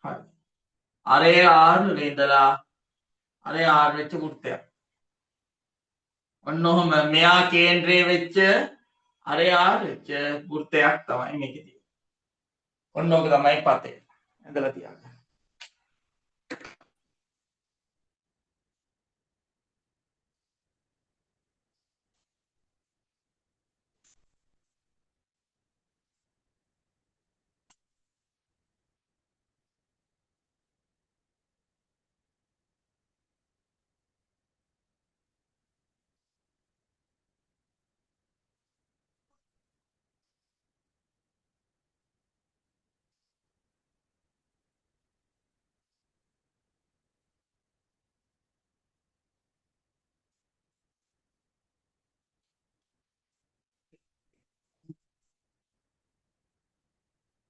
හරි. අරේ R ඉඳලා අරේ R වෙච්ච වෘත්තයක්. ඔන්න ඔහම මෙයා කේන්ද්‍රය වෙච්ච අරේ R වෙච්ච වෘත්තයක් තමයි මේකේ තියෙන්නේ. ඔන්න ඕක තමයි පතේ. ඇඳලා තියාගන්න.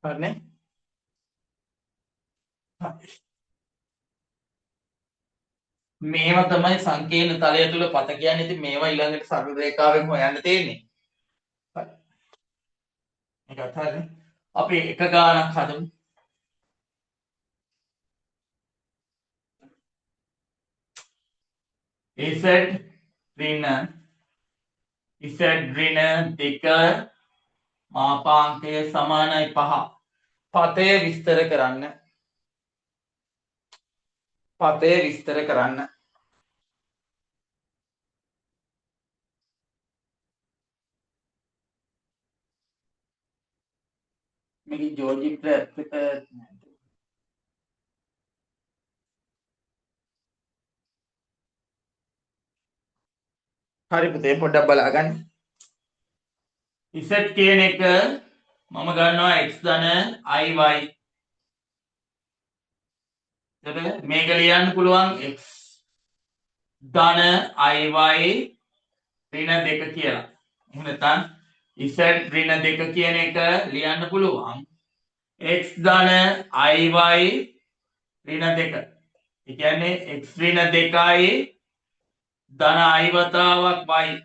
හරිනේ? හරි. මේවා තමයි සංකීර්ණ තලය තුල පත කියන්නේ. ඉතින් මේවා ඊළඟට සරල රේඛාවෙන් හොයන්න තියෙන්නේ. හරි. මේකත් හරිනේ. අපි එක ගානක් හදමු. Z ඍණ Z ඍණ 2 මාපාංකය සමානයි 5. පතය විස්තර කරන්න. පතය විස්තර කරන්න. මේක ජෝජිත්‍ර ඇත්තට හරි පුතේ පොඩ්ඩක් බලාගන්න. Z කියන එක මම ගන්නවා x ධන iy. එතකොට මේක ලියන්න පුළුවන් x ධන iy ඍණ 2 කියලා. එහෙම නැත්නම් z ඍණ 2 කියන එක ලියන්න පුළුවන් x ධන iy ඍණ 2. ඒ කියන්නේ x ඍණ 2යි ධන i වතාවක් y.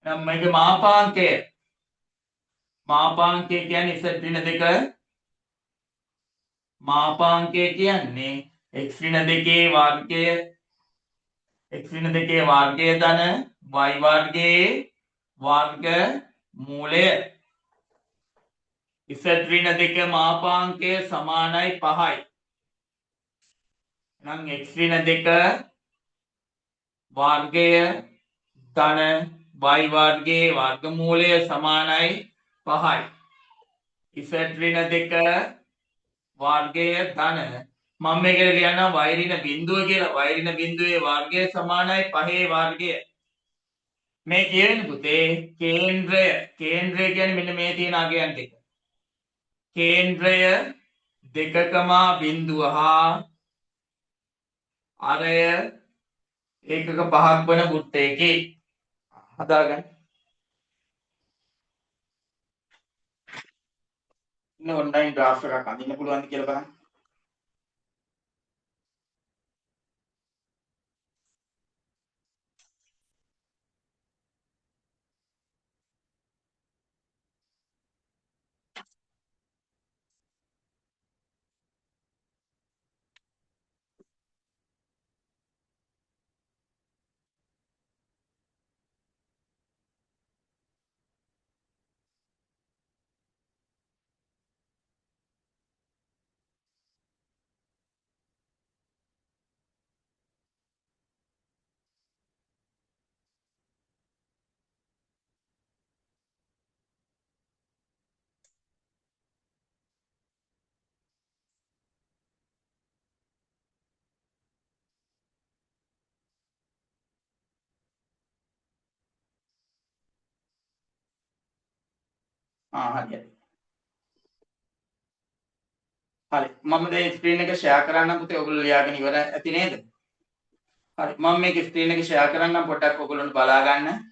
නම් මේක මාපාංකය. මාපාංකය කියන්නේ z ඍණ 2 මාපාංකය කියන්නේ x ඍණ 2 වර්ගය x ඍණ 2 වර්ගය ධන y වර්ගයේ වර්ග මූලය. z ඍණ 2 මාපාංකය සමානයි 5යි. නම් x ඍණ 2 වර්ගය ධන y වර්ගයේ වර්ගමූලය සමානයි 5යි. z ඍණ 2 වර්ගය ධන මම මේකට ලියනවා y ඍණ බිඳුව කියලා. y ඍණ බිඳුවේ වර්ගය සමානයි 5 වර්ගය. මේ කියන්නේ පුතේ කේන්ද්‍රය. කේන්ද්‍රය කියන්නේ මෙන්න මේ තියෙන අගයන් දෙක. කේන්ද්‍රය 2,0 හා අරය ඒකක 5ක් වන වෘත්තයකි. හදාගන්න. ඉන්න ඔන්ලයින් ග්‍රාෆ් එකක් අඳින්න පුළුවන්ද කියලා බලන්න. හරි. හරි. මම දැන් ස්ක්‍රීන් එක ෂෙයා කරන්නම් පුතේ. ඔයගොල්ලෝ ලියාගෙන ඉවර ඇති නේද? හරි. මම මේක ස්ක්‍රීන් එක ෂෙයා කරන්නම් පොඩ්ඩක් ඔයගොල්ලන්ට බලා ගන්න.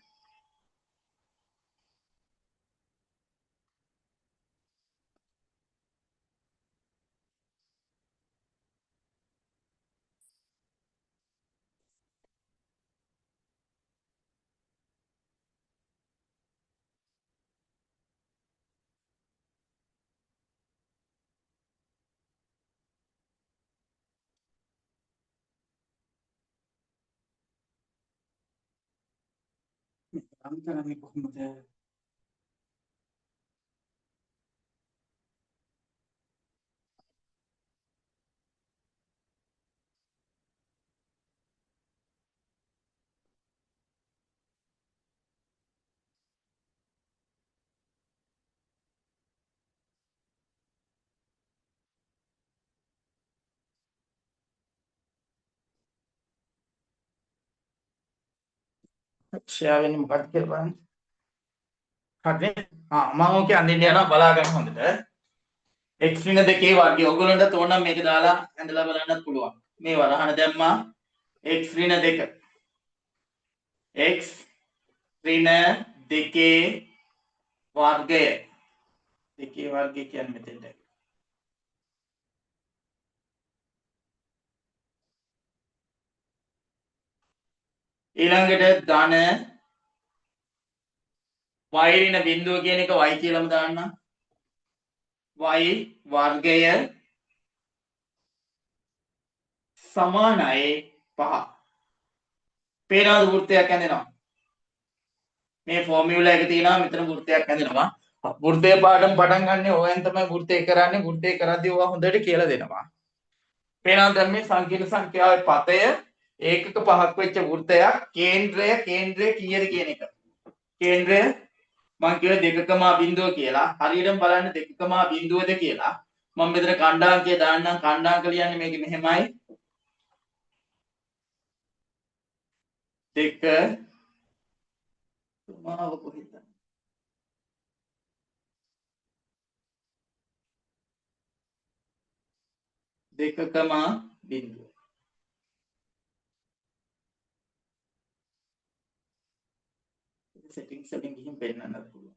අන්තරන්නේ කොහොමද? ෂෙයා වෙන්නේ මොකක්ද කියලා බලන්න. හරිද? මම ඕකේ අඳින්න යනවා බලා ගන්න හොඳට. x ඍණ 2 වර්ගය. ඔයගොල්ලන්ට ඕන නම් මේක දාලා ඇඳලා බලන්නත් පුළුවන්. මේ වරහන දැම්මා x ඍණ 2. x ඍණ 2 වර්ගය. 2 වර්ගය කියන්නේ මෙතෙන්ට. ඊළඟට ධන y ඍණ බිඳුව කියන එක y කියලාම දාන්න. y වර්ගය සමානයි 5. පේනවද වෘත්තයක් ඇඳෙනවා? මේ ෆෝමියුලා එක තියෙනවා මෙතන වෘත්තයක් ඇඳෙනවා. වෘත්තයේ පාඩම් පටන් ගන්න ඕවෙන් තමයි වෘත්තය කරන්නේ. වෘත්තය කරද්දී ඔයා හොඳට කියලා දෙනවා. පේනවද දැන් මේ සංකීර්ණ සංඛ්‍යාවේ පතය ඒකක 5ක් වෙච්ච වෘත්තයක් කේන්ද්‍රය කීයද කියන එක. කේන්ද්‍රය මම කියව 2.0 කියලා. හරියටම බලන්න 2.0ද කියලා. මම මෙතන කණ්ඩාංකය දාන්නම්. කණ්ඩාංක ලියන්නේ මේක මෙහෙමයි. 2 මාව කොහෙද? 2.0 settings වලින් ගිහින් පෙන්නන්නත් පුළුවන්.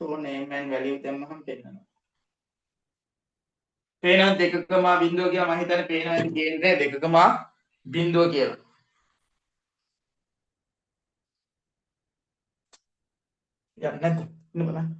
show name and value දැම්මහම පෙන්නනවා. පේනවද 2.0 කියලා මම හිතන්නේ පේනවා ඇති කේන්ද්‍රය 2.0 කියලා. යන්නේ නැද්ද? ඉන්න බලන්න.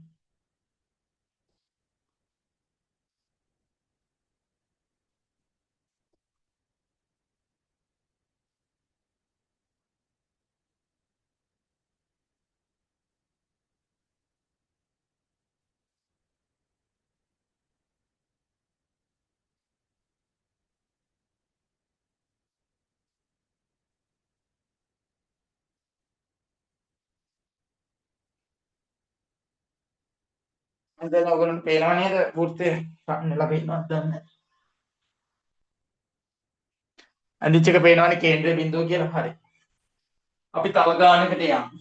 දැන් ඔයගොල්ලන්ට පේනව නේද වෘත්තය සම්නලා පේනවද දන්නේ. අනිත් එක පේනවනේ කේන්ද්‍ර බිඳුව කියලා. හරි. අපි තව ගානකට යමු.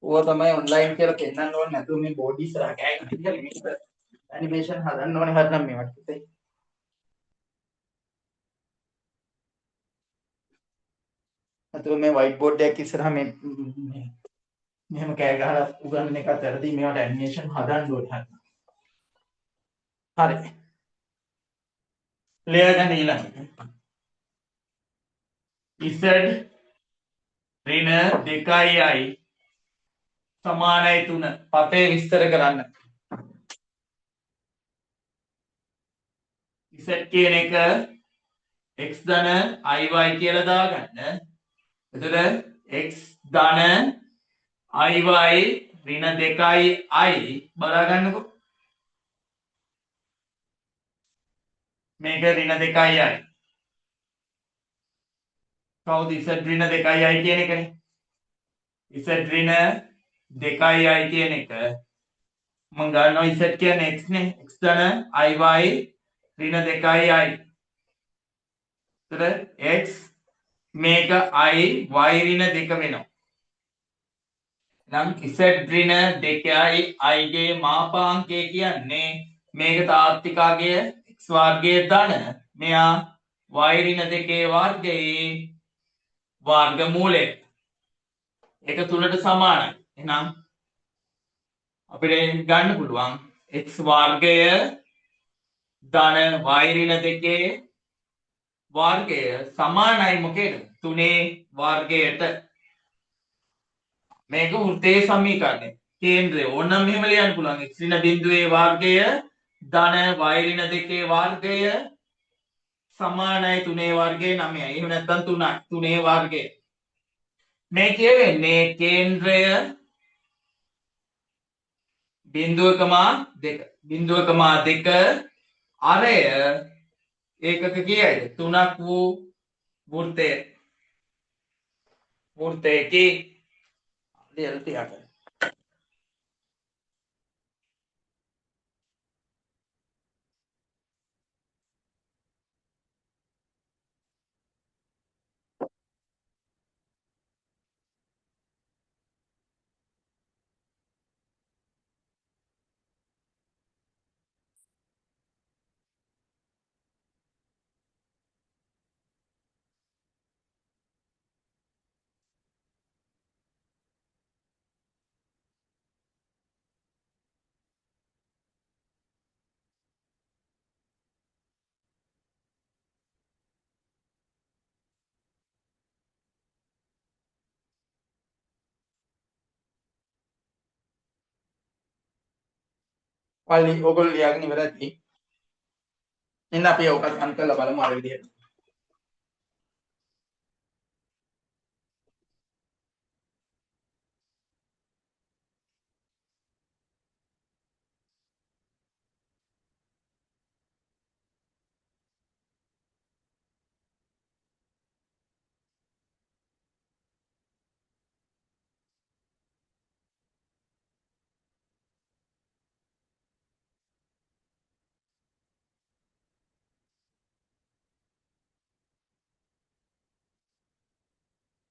ඕවා තමයි ඔන්ලයින් කියලා පෙන්නන්න ඕනේ නැතුව මේ බෝඩ් ඉස්සරහ කෑගහන්න කියලා මේක ඇනිමේෂන් හදන්න ඕනේ. හරිනම් මේවට හිතේ. නැතුව මේ වයිට් බෝඩ් එකක් ඉස්සරහ මේ මෙහෙම කෑ ගහලා උගන්වන එකත් වැරදි. මේවට ඇනිමේෂන් හදන්න ඕනේ. හරි. ලියගන්න ඊළඟට. z ඍණ 2i සමානයි 3. පතේ විස්තර කරන්න. z කියන එක x ධන iy කියලා දාගන්න. එතකොට x ධන iy ඍණ 2i බලා ගන්නකො. මේක ඍණ 2i. කවුද z ඍණ 2i කියන එකනේ? z ඍණ 2i කියන එක මම ගන්නවා z කියන්නේ x නේ. x ධන iy ඍණ 2i. එතකොට x මේක i y ඍණ 2 වෙනවා. නම් z ඍණ 2i i ගේ මාපාංකය කියන්නේ මේක තාත්තිකාගේ x වර්ගයේ ධන මෙයා y ඍණ 2 වර්ගයේ වර්ගමූලය. ඒක 3ට සමානයි. එහෙනම් අපිට ගන්න පුළුවන් x වර්ගය ධන වෛරින දෙකේ වර්ගය සමානයි මොකේද? 3 වර්ගයට. මේක වෘත්තයේ සමීකරණය. කේන්ද්‍රය ඕනනම් මෙහෙම ලියන්න පුළුවන්. x ඍණ බිඳුවේ වර්ගය ධන වෛරින දෙකේ වර්ගය සමානයි 3 වර්ගය 9යි. එහෙම නැත්නම් 3යි. 3 වර්ගය. මේ කියවෙන්නේ කේන්ද්‍රය 0.2 0.2 අරය ඒකක කීයද? 3ක් වූ වෘත්තයකේ ලියලා තියාගන්න. ඔයගොල්ලෝ ලියාගෙන ඉවරයි. එන්න අපි ඔකත් අන් කරලා බලමු අර විදිහට.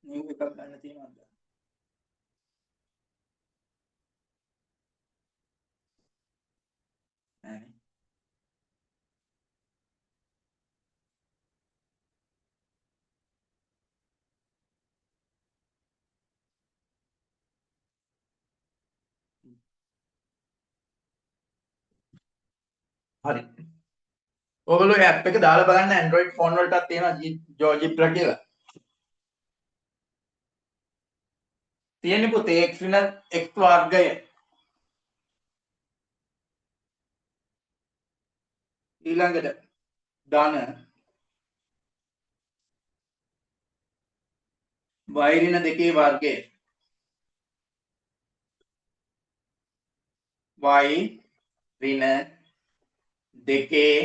නිව් එකක් ගන්න තියෙනවද? නැහැ. හරි. ඔයගොල්ලෝ ඇප් එක දාලා බලන්න Android ෆෝන් වලටත් තියෙනවා ජෝජිබ්‍රා කියලා. තියෙන්නේ පුතේ x ඍණ x වර්ගය. ඊළඟට ධන y ඍණ දෙකේ වර්ගය. y ඍණ දෙකේ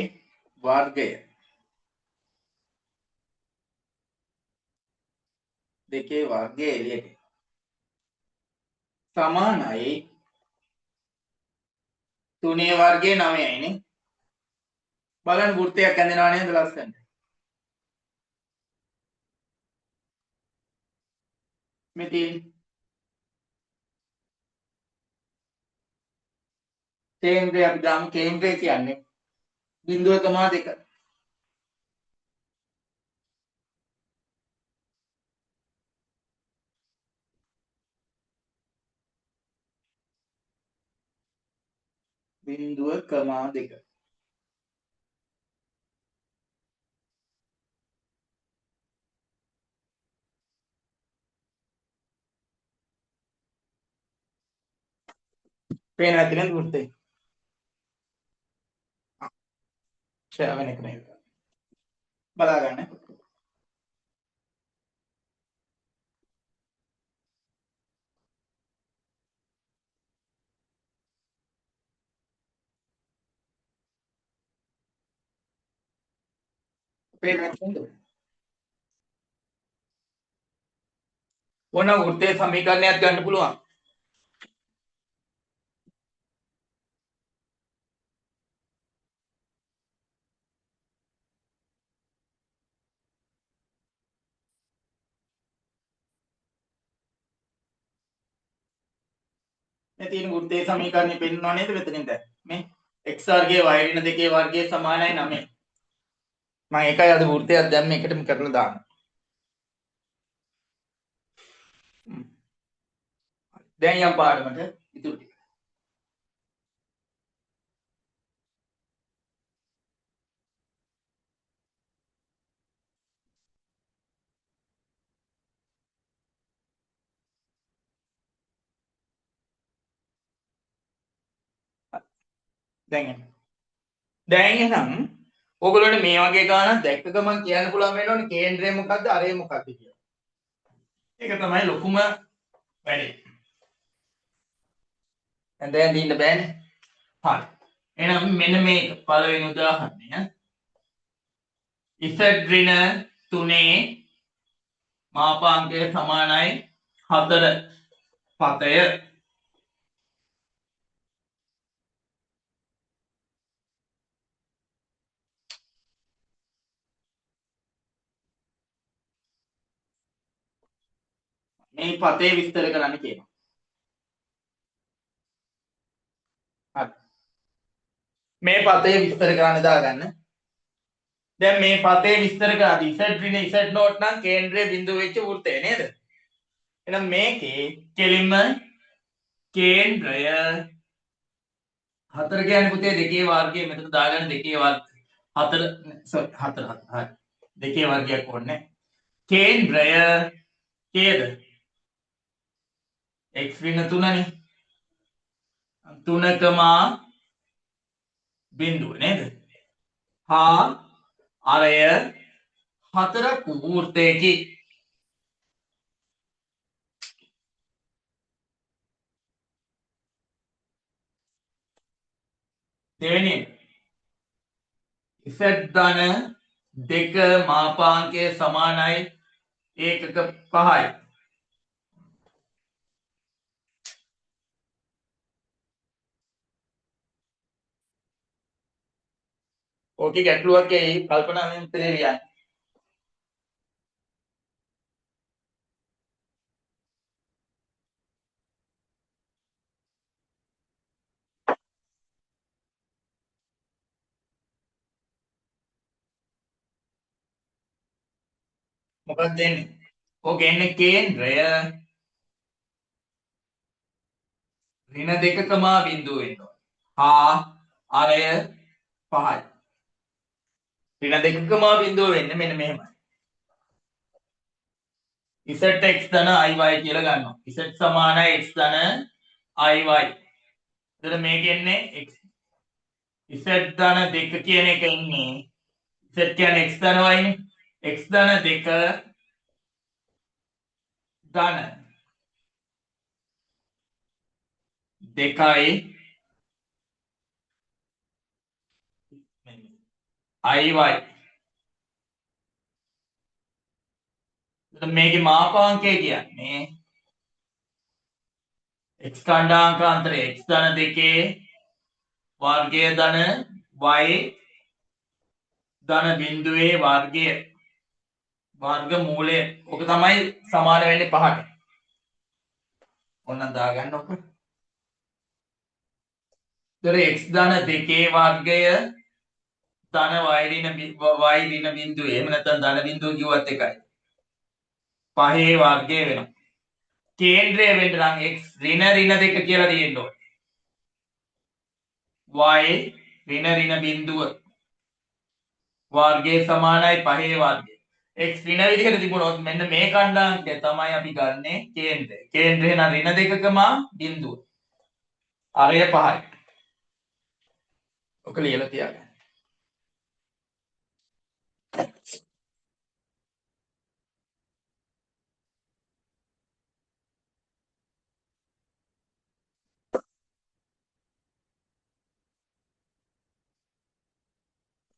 වර්ගය. දෙකේ වර්ගය එළියට. සමානයි 3 වර්ගයේ 9යි නේ. බලන්න වෘත්තයක් ඇඳෙනවා නේද ලස්සනට. මෙතන කේන්ද්‍රය අපි දාමු. කේන්ද්‍රය කියන්නේ 0.2 0.2 පේන නැති නේද වෘත්තේ? ෂෙයා වෙන එක නේද? බලා ගන්න. පේන නැති නේද? ඕන වෘත්තයේ සමීකරණයක් ගන්න පුළුවන්. මේ තියෙන වෘත්තයේ සමීකරණය පෙන්නනවා නේද මෙතනින් දැන්? මේ x වර්ගයේ y ඍණ දෙකේ වර්ගය සමානයි 9. මම ඒකයි අද වෘත්තයක් දැම්ම එකටම කරලා දාන්න. දැන් යම් පාඩමට ඉතුරු ටික. දැන් එහෙනම් ඕගොල්ලෝනේ මේ වගේ ගානක් දැක්ක ගමන් කියන්න පුළුවන් වෙනවනේ කේන්ද්‍රය මොකද්ද අරය මොකද්ද කියලා. ඒක තමයි ලොකුම වැඩේ. දැන් දින්න බෑනේ. හරි. එහෙනම් මෙන්න මේ පළවෙනි උදාහරණය. Z ඍණ 3 මාපාංකය සමානයි 4 පතය. මේ පතේ විස්තර කරන්න කියනවා. හරි. මේ පතේ විස්තර කරන්න දාගන්න. දැන් මේ පතේ විස්තර කරාදී Z ඍණ Z නෝට් නම් කේන්ද්‍රයේ බිඳුව වෙච්ච වෘත්තය නේද? එහෙනම් මේකේ කෙලින්ම කේන්ද්‍රය 4 කියන්නේ පුතේ 2 වර්ගය මෙතන දාගන්න 2 වර්ග 4 sorry 4 හරි 2 වර්ගයක් ඕනේ. කේන්ද්‍රය කේද? x ඍණ 3නේ. 3 බිඳුව නේද? හා අරය 4ක් වෘත්තයකි. දෙවෙනි z ධන 2 මාපාංකය සමානයි ඒකක 5යි. ඕකේ ගැටලුවක් එයි කල්පනාවෙන් උත්තරේ ලියන්න. මොකක්ද දෙන්නේ? ඕකේ එන්නේ කේන්ද්‍රය ඍණ 2 බිඳුව වෙන්න ඕනේ. හා අරය 5යි. ඍණ 2 බිඳුව වෙන්නේ මෙන්න මෙහෙමයි. zx ධන iy කියලා ගන්නවා. z සමානයි x ධන iy. එතන මේක එන්නේ x z ධන 2 කියන එක ඉන්නේ z කියන්නේ x ධන y නේ. x ධන 2 ධන 2යි iy. එතන මේකේ මාපාංකය කියන්නේ x ඛණ්ඩාංකාන්තරය x ධන 2 වර්ගය ධන y ධන බිඳුවේ වර්ගය වර්ග මූලය. ඔක තමයි සමාන වෙන්නේ 5ට. ඔන්න දාගන්න ඔක. ඒතර x ධන 2 වර්ගය ධන y ඍණ බිඳුවේ එහෙම නැත්නම් ධන බිඳුව කිව්වත් එකයි. 5 වර්ගය වෙනවා. කේන්ද්‍රය වෙන්න නම් x ඍණ 2 කියලා තියෙන්න ඕනේ. y ඍණ බිඳුව වර්ගය සමානයි 5 වර්ගය. x ඍණ විදිහට තිබුණොත් මෙන්න මේ ඛණ්ඩාංකය තමයි අපි ගන්නෙ කේන්ද්‍රය. කේන්ද්‍රය නම් ඍණ 2කම බිඳුව. අරය 5යි. ඔක ලියලා තියාගන්න.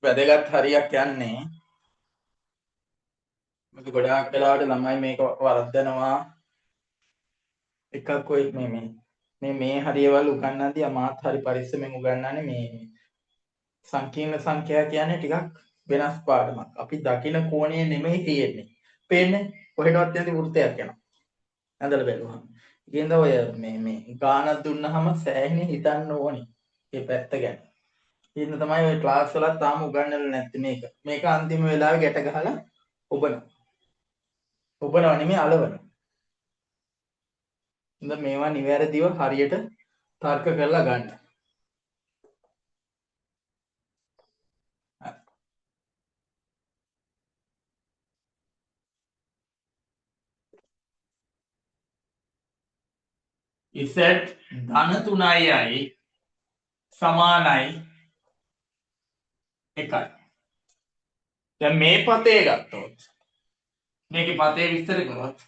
වැදගත් හරියක් යන්නේ. මොකද ගොඩාක් වෙලාවට ළමයි මේක වරද්දනවා. එකක් ඔය මේ හරියවල් උගන්වද්දී අමාත් හරි පරිස්සමෙන් උගන්වන්නේ මේ සංකීර්ණ සංඛ්‍යා කියන්නේ ටිකක් වෙනස් පාඩමක්. අපි දකින කෝණය නෙමෙයි තියෙන්නේ. පේන්නේ කොහෙටවත් යන්නේ වෘත්තයක් යනවා. ඇඳලා බැලුවහම. ඒකෙන්ද ඔය මේ ගානක් දුන්නාම සෑහෙන හිතන්න ඕනේ. මේ පැත්ත ගැන. ඉතින් තමයි ඔය ක්ලාස් වලත් තාම උගන්වලා නැත්තේ මේක. මේක අන්තිම වෙලාවේ ගැට ගහලා ඔබනවා. ඔබනවා නෙමෙයි අලවනවා. ඉතින් මේවා නිවැරදිව හරියට තර්ක කරලා ගන්න. z ධන 3යි සමානයි 1යි. දැන් මේ පතේ ගත්තොත් මේකේ පතේ විස්තර කරොත්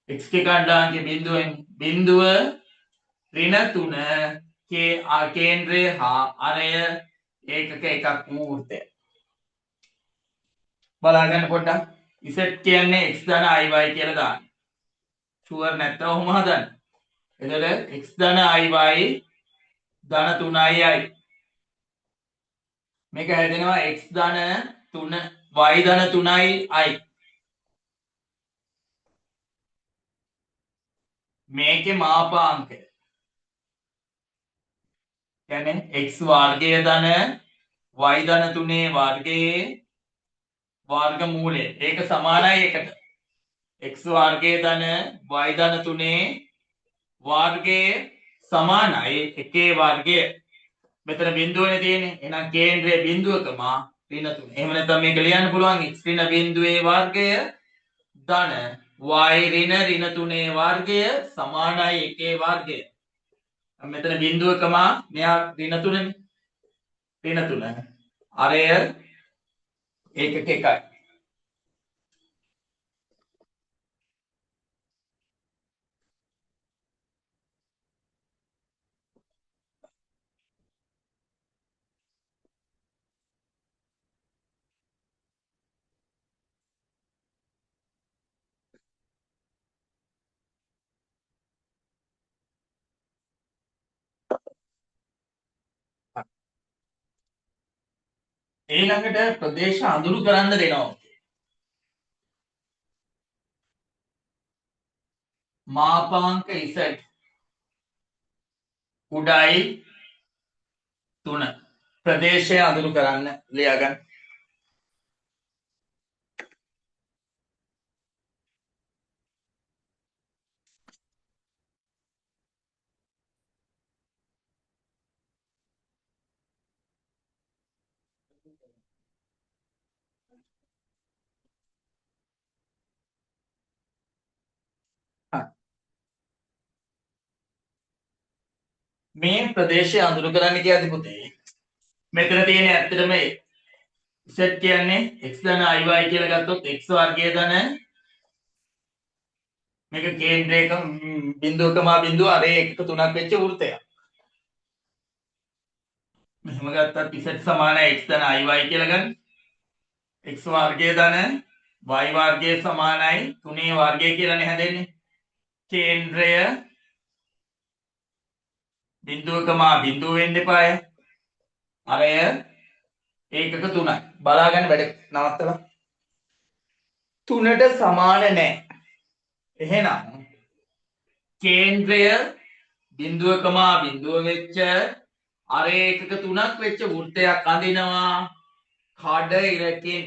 x ගේ කණ්ඩායමේ බිඳුවෙන් බිඳුව ඍණ 3 කේන්ද්‍රය හා අරය ඒකක එකක් වූ වෘත්තය. බලන්න පොඩ්ඩක්. z කියන්නේ x ධන iy කියලා දාන්න. ෂුවර් නැත්නම් ඔහොම හදන්න. එතකොට x ධන iy ධන 3යි. මේක හැදෙනවා x ධන 3 y ධන 3යි i. මේකේ මාපාංකය කියන්නේ x වර්ගය ධන y ධන 3 වර්ගයේ වර්ගමූලය. ඒක සමානයි 1ට. x වර්ගය ධන y ධන 3 වර්ගයේ සමානයි 1 වර්ගය. මෙතන බිඳුවනේ තියෙන්නේ. එහෙනම් කේන්ද්‍රයේ බිඳුවකම ඍණ 3. එහෙම නැත්නම් මේක ලියන්න පුළුවන් x ඍණ බිඳුවේ වර්ගය ධන y ඍණ 3 වර්ගය සමානයි 1 වර්ගය. මෙතන බිඳුවකම මෙයා ඍණ 3නේ. ඍණ 3. අරය ඒකක එකයි. ඊළඟට ප්‍රදේශ අඳුරු කරන්න දෙනවා. මාපාංක z උඩයි 3 ප්‍රදේශය අඳුරු කරන්න ලියාගන්න. මේ ප්‍රදේශය අඳුරු කරන්න කියද්දි පුතේ මෙතන තියෙන ඇත්තටම z කියන්නේ x ධන iy කියලා ගත්තොත් x වර්ගය ධන මේක කේන්ද්‍රයක බිඳුවකම බිඳුව අරේ එකක තුනක් වෙච්ච වෘත්තයක්. මෙහෙම ගත්තත් z සමානයි x ධන iy කියලා ගන්න. x වර්ගය ධන y වර්ගය සමානයි 3 වර්ගය කියලානේ හැදෙන්නේ. කේන්ද්‍රය බිඳුවකම බිඳුව වෙන්න එපාය. අරය ඒකක 3යි. බලාගන්න වැඩ නවත්තලා. 3ට සමාන නැහැ. එහෙනම් කේන්ද්‍රය බිඳුවකම බිඳුව වෙච්ච අර ඒකක 3ක් වෙච්ච වෘත්තයක් අඳිනවා කඩ ඉරකින්.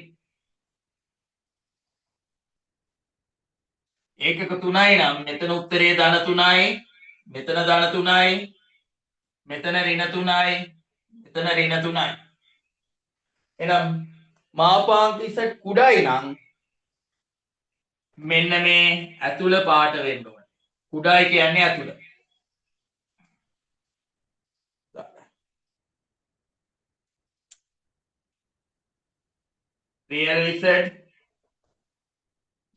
ඒකක 3යි නම් මෙතන උත්තරේ ධන 3යි, මෙතන ධන 3යි, මෙතන ඍණ 3යි, මෙතන ඍණ 3යි. එහෙනම් මාපාංක z කුඩයි නම් මෙන්න මේ ඇතුළ පාට වෙන්න ඕනේ. කුඩයි කියන්නේ ඇතුළ. Real z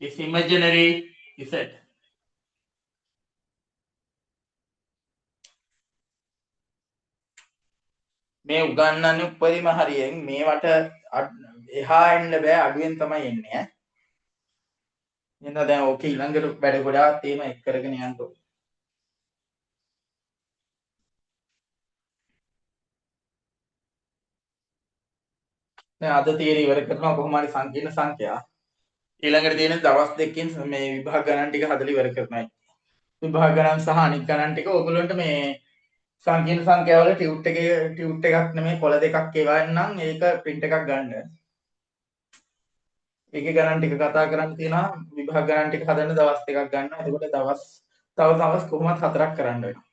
is imaginary z. මේ උගන්වන්නේ උපරිම හරියෙන් මේවට එහා එන්න බෑ අඩුවෙන් තමයි එන්නේ ඈ. එහෙනම් දැන් ඕකේ ඊළඟට වැඩ ගොඩාක් තියෙනවා එක් කරගෙන යන්න ඕනේ. දැන් අද තියරි ඉවර කරනවා කොහොම හරි සංකීර්ණ සංඛ්‍යා. ඊළඟට තියෙන දවස් දෙකකින් මේ විභාග ගණන් ටික හදලා ඉවර කරනවා. විභාග ගණන් සහ අනිත් ගණන් ටික ඕගොල්ලන්ට මේ සංකීර්ණ සංඛ්‍යාවල ටියුට් එකක් නෙමෙයි කොළ දෙකක් එවන්නම් ඒක print එකක් ගන්න. ඒකේ ගණන් ටික කතා කරන්න තියෙනවා විභාග ගණන් ටික හදන්න දවස් දෙකක් ගන්නවා. එතකොට තව දවස් කොහොමත් 4ක් කරන්න වෙනවා.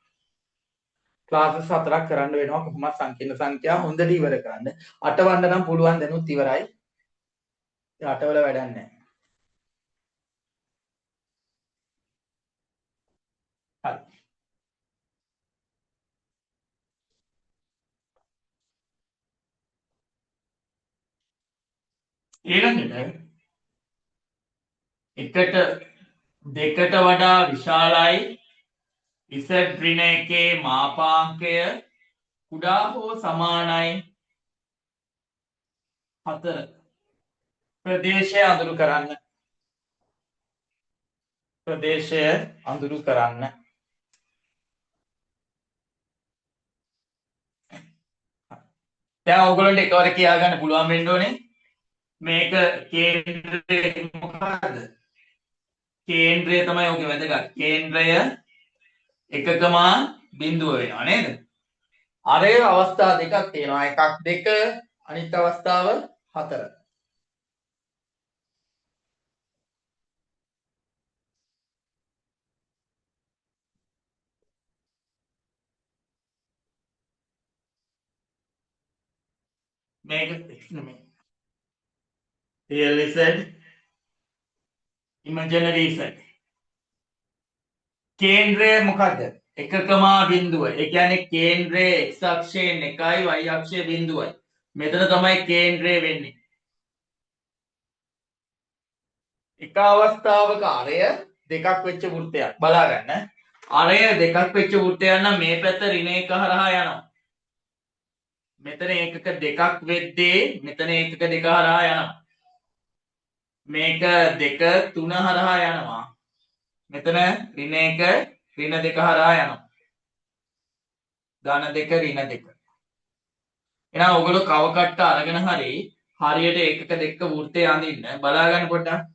ක්ලාසස් 4ක් කරන්න වෙනවා කොහොමත් සංකීර්ණ සංඛ්‍යා හොඳට ඉවර කරන්න. අටවන්න නම් පුළුවන් දැනුත් ඉවරයි. ඒ අටවල වැඩක් නැහැ. හරි. ඊළඟට එකට දෙකට වඩා විශාලයි Z ඍණ එකේ මාපාංකය කුඩා හෝ සමානයි 4 ප්‍රදේශය අඳුරු කරන්න. ප්‍රදේශය අඳුරු කරන්න. දැන් ඕගොල්ලන්ට එකවර කියා ගන්න පුළුවන් වෙන්න ඕනේ මේක කේන්ද්‍රය මොකක්ද? කේන්ද්‍රය තමයි ඔගේ වැදගත්. කේන්ද්‍රය 1,0 වෙනවා නේද? අරේ අවස්ථා දෙකක් තියෙනවා. එකක් 2 අනිත් අවස්ථාව 4. මේක නෙමෙයි. real Z imaginary Z. කේන්ද්‍රය මොකද්ද? 1,0. ඒ කියන්නේ කේන්ද්‍රයේ x අක්ෂයෙන් 1යි y අක්ෂය බිඳුවයි. මෙතන තමයි කේන්ද්‍රය වෙන්නේ. එක අවස්ථාවක අරය දෙකක් වෙච්ච වෘත්තයක් බලා ගන්න. අරය දෙකක් වෙච්ච වෘත්තයක් නම් මේ පැත්ත ඍණ එක හරහා යනවා. මෙතන ඒකක දෙකක් වෙද්දී මෙතන ඒකක දෙක හරහා යනවා. මේක 2 3 හරහා යනවා. මෙතන ඍණ 1 ඍණ 2 හරහා යනවා. ධන 2 ඍණ 2. එහෙනම් ඔයගොල්ලෝ කව කට්ට අරගෙන හරියට ඒකක දෙක වෘත්තය අඳින්න බලා ගන්න පොඩ්ඩක්.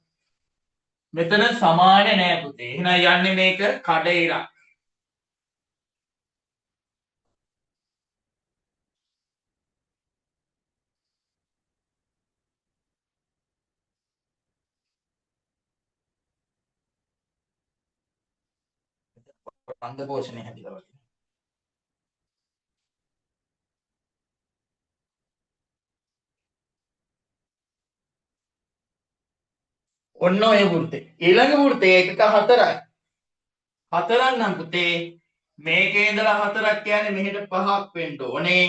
මෙතන සමාන නෑ පුතේ. එහෙනම් යන්නේ මේක කඩ ඉරක්. අන්ධ පෝෂණය හැදිලා වගේ. ඔන්න ඔය වෘත්තේ. ඊළඟ වෘත්තේ ඒකක 4යි. 4ක් නම් පුතේ මේකේ ඉඳලා 4ක් කියන්නේ මෙහෙට 5ක් වෙන්න ඕනේ.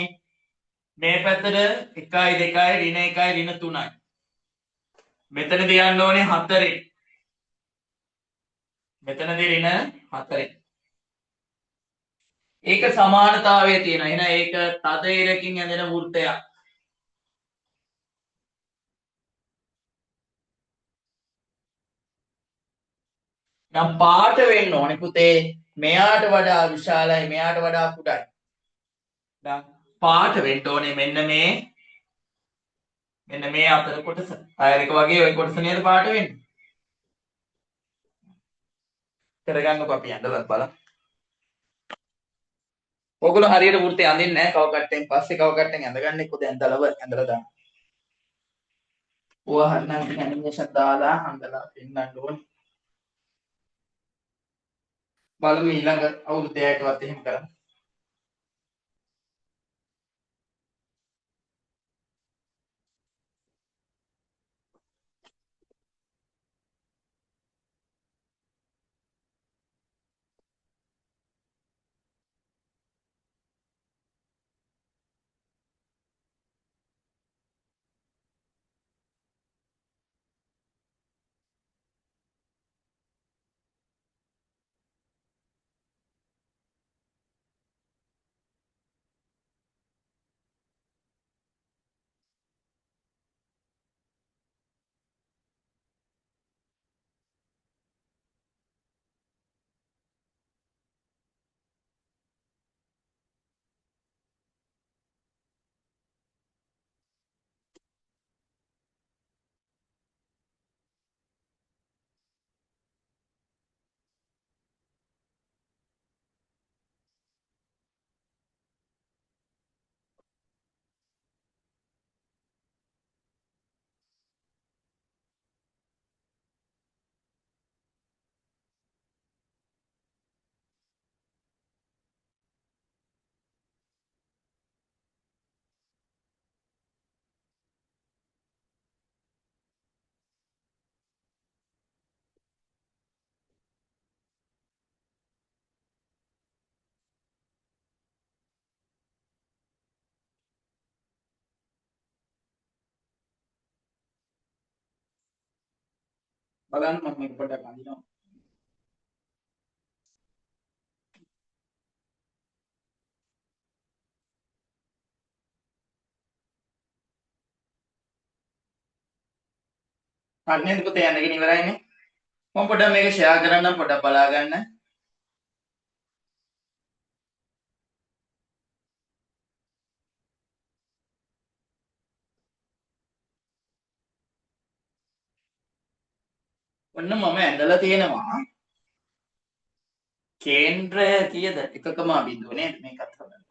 මේ පැත්තට 1යි 2යි ඍණ 1යි ඍණ 3යි. මෙතනදී යන්න ඕනේ 4ෙන්. මෙතනදී ඍණ 4ෙන්. ඒක සමානතාවයේ තියෙනවා. එහෙනම් ඒක තද ඉරකින් ඇඳෙන වෘත්තයක්. නම් පාට වෙන්න ඕනේ පුතේ. මෙයාට වඩා විශාලයි මෙයාට වඩා කුඩායි. දැන් පාට වෙන්න ඕනේ මෙන්න මේ අතර කොටස. ටයර් එක වගේ ওই කොටස නේද පාට වෙන්නේ. කරගන්නකො අපි ඇඳලත් බලමු. ඔයගොල්ලෝ හරියට වෘත්තය අඳින්නේ නැහැ. කව කට්ටෙන් පස්සේ කව කට්ටෙන් ඇඳගන්න එක්ක දැන් ඇඳලා දාන්න. ඕවා හරිනම් ඉතින් ඇනිමේෂන් දාලා හංගලා පෙන්නන්න ඕනේ. බලමු ඊළඟ අවුරුද්දයටවත් එහෙම කරමු. බලන්න මම මේක පොඩ්ඩක් අඳිනවා. හරි නේද පුතේ යන්නගෙන ඉවරයිනේ. මම පොඩ්ඩක් මේක ෂෙයා කරන්නම් පොඩ්ඩක් බලා ගන්න. ඔන්න මම ඇඳලා තියෙනවා. කේන්ද්‍රය කීයද? 1.0 නේද? මේකත් හදන්න.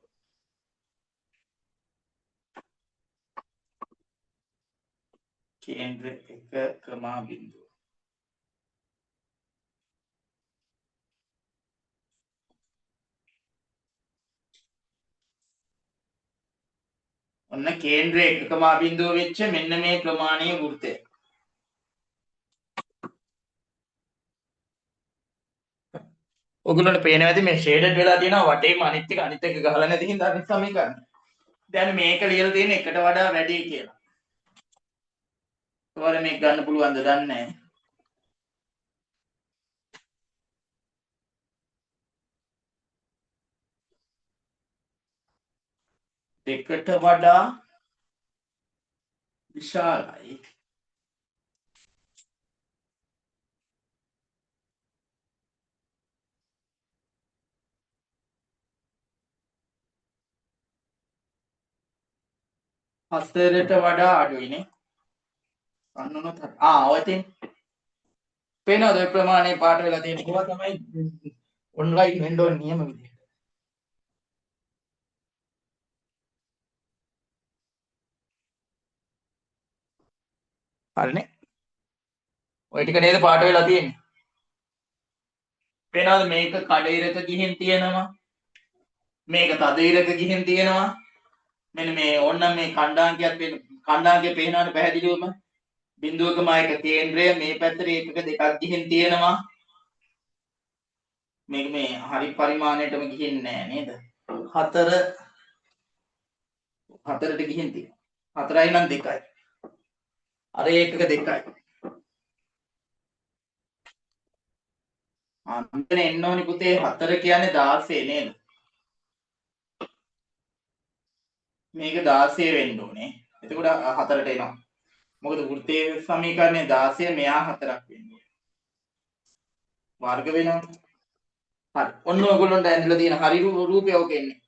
කේන්ද්‍ර 1.0. ඔන්න කේන්ද්‍රය 1.0 වෙච්ච මෙන්න මේ ප්‍රමාණීය වෘත්තය. ඔයගොල්ලන්ට පේනවා ඇති මේ ෂේඩඩ් වෙලා තියෙනවා වටේම අනිත් එක ගහලා නැති හින්දා අනිත් සමීකරණ. දැන් මේක ලියලා තියෙන එකට වඩා වැඩි කියලා. ඔයාලා මේක ගන්න පුළුවන්ද දන්නේ නැහැ. දෙකට වඩා විශාලයි. හතරට වඩා අඩුයිනේ. අන්නොත් ඔය තියෙන පේනවද ඔය ප්‍රමාණය පාට වෙලා තියෙන ඒවා තමයි ඔන්ලයින් වෙන්න ඕන නියම විදිහ. හරිනේ. ඔය ටික නේද පාට වෙලා තියෙන්නේ. පේනවද මේක කඩ ඉරක ගිහින් තියෙනවා. මේක තද ඉරක ගිහින් තියෙනවා. මෙන්න මේ ඕන්නම් මේ කණ්ඩාංකය පේනවනේ පැහැදිලිවම. 0.1 කේන්ද්‍රය මේ පැත්තට ඒකක දෙකක් ගිහින් තියෙනවා. මේක මේ හරි පරිමාණයටම ගිහින් නෑ නේද? 4ට ගිහින් තියෙනවා. 4යි නම් 2යි. අර ඒකක 2යි. අන්තන එන්න ඕනි පුතේ 4 කියන්නේ 16 නේද? මේක 16 වෙන්න ඕනේ. එතකොට 4ට එනවා. මොකද වෘත්තයේ සමීකරණය 16 මෙයා 4ක් වෙන්න ඕනේ. වර්ග වෙනවා. හරි. ඔන්න ඔයගොල්ලන්ට ඇඳලා තියෙන හරි රූපය ඔක එන්නේ.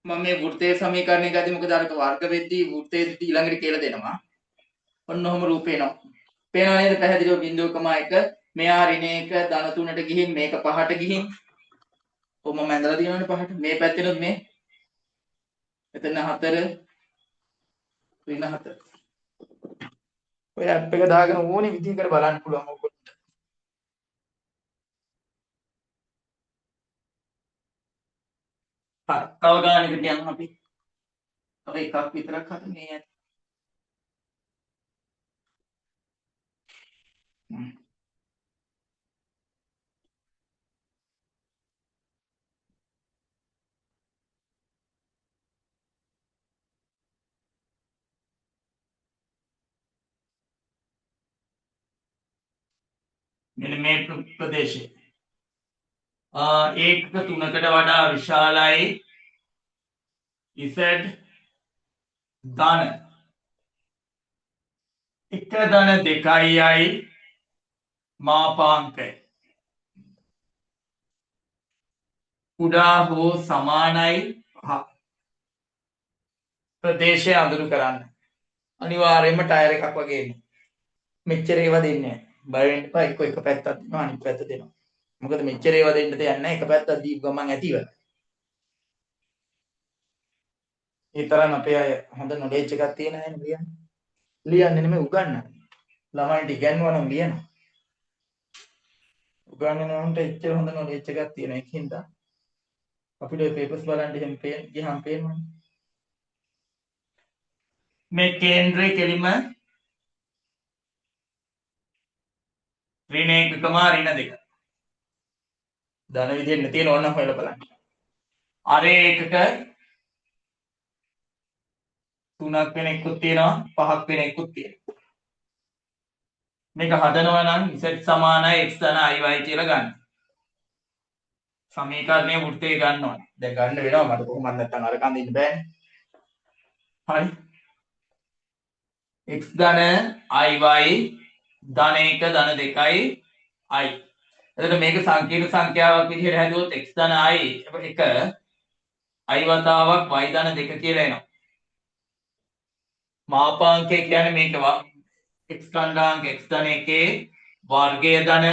මම මේ වෘත්තයේ සමීකරණය ගත්තේ මොකද අරක වර්ග වෙද්දී වෘත්තයේ ඊළඟට කියලා දෙනවා. ඔන්න ඔහම රූපේ එනවා. පේනව නේද පැහැදිලිව 0.1 මෙයා ඍණ 1 ධන 3ට ගිහින් මේක 5ට ගිහින් මම ඇඳලා තියෙනවනේ 5ට මේ පැත්තෙනුත් මේ එතන 4 ඍණ 4 ඔය ඇප් එක දාගෙන ඕනේ විදිහකට බලන්න පුළුවන් ඔයගොල්ලන්ට. හරි. තව ගානකට යන්න අපි. තව එකක් විතරක් හරි මේ ඇති. මෙන්න මේ ප්‍රදේශය. ඒකක 3කට වඩා විශාලයි Z ධන 1 ධන 2යි මාපාංකය. කුඩා හෝ සමානයි 5. ප්‍රදේශය අඳුරු කරන්න. අනිවාර්යයෙන්ම ටයර් එකක් වගේ එන්නේ. මෙච්චර ඒවා දෙන්නේ නැහැ. බය වෙන්න එපා. එක පැත්තක් දෙනවා අනිත් පැත්ත දෙනවා. මොකද මෙච්චර ඒවා දෙන්න දෙයක් නැහැ. එක පැත්තක් දීපු ගමන් ඇතිව. ඒ තරම් අපේ අය හොඳ නොලෙජ් එකක් තියෙන අය නේ ලියන්නේ නෙමෙයි උගන්නන්නේ. ළමයින්ට ඉගන්වනවා නම් ලියනවා. උගන්නනවන්ට එච්චර හොඳ නොලෙජ් එකක් තියෙන එකකින්ද අපිට ඔය පේපර්ස් බලන්න එහෙම ගියහම පේනවනේ. මේ කේන්ද්‍රය කෙලිම ඍණ 1 ඍණ 2 ධන විදිහෙන්න තියෙන ඕන හොයලා බලන්න. අර ඒකක 3ක් වෙන එකකුත් තියෙනවා 5ක් වෙන එකකුත් තියෙනවා. මේක හදනවා නම් z සමානයි x ධන iy කියලා ගන්න. සමීකරණයේ වෘත්තය ගන්න ඕනේ. දැන් ගන්න වෙනවා මට කොහොමද නැත්තම් අර කන්ද ඉන්න බෑනේ. හරි. x ධන iy ධන 1 ධන 2යි i. එතකොට මේක සංකීර්ණ සංඛ්‍යාවක් විදිහට හැදුවොත් x ධන i 1 i වතාවක් y ධන 2 කියලා එනවා. මාපාංකය කියන්නේ මේක x කණ්ඩාංක x ධන 1 වර්ගය ධන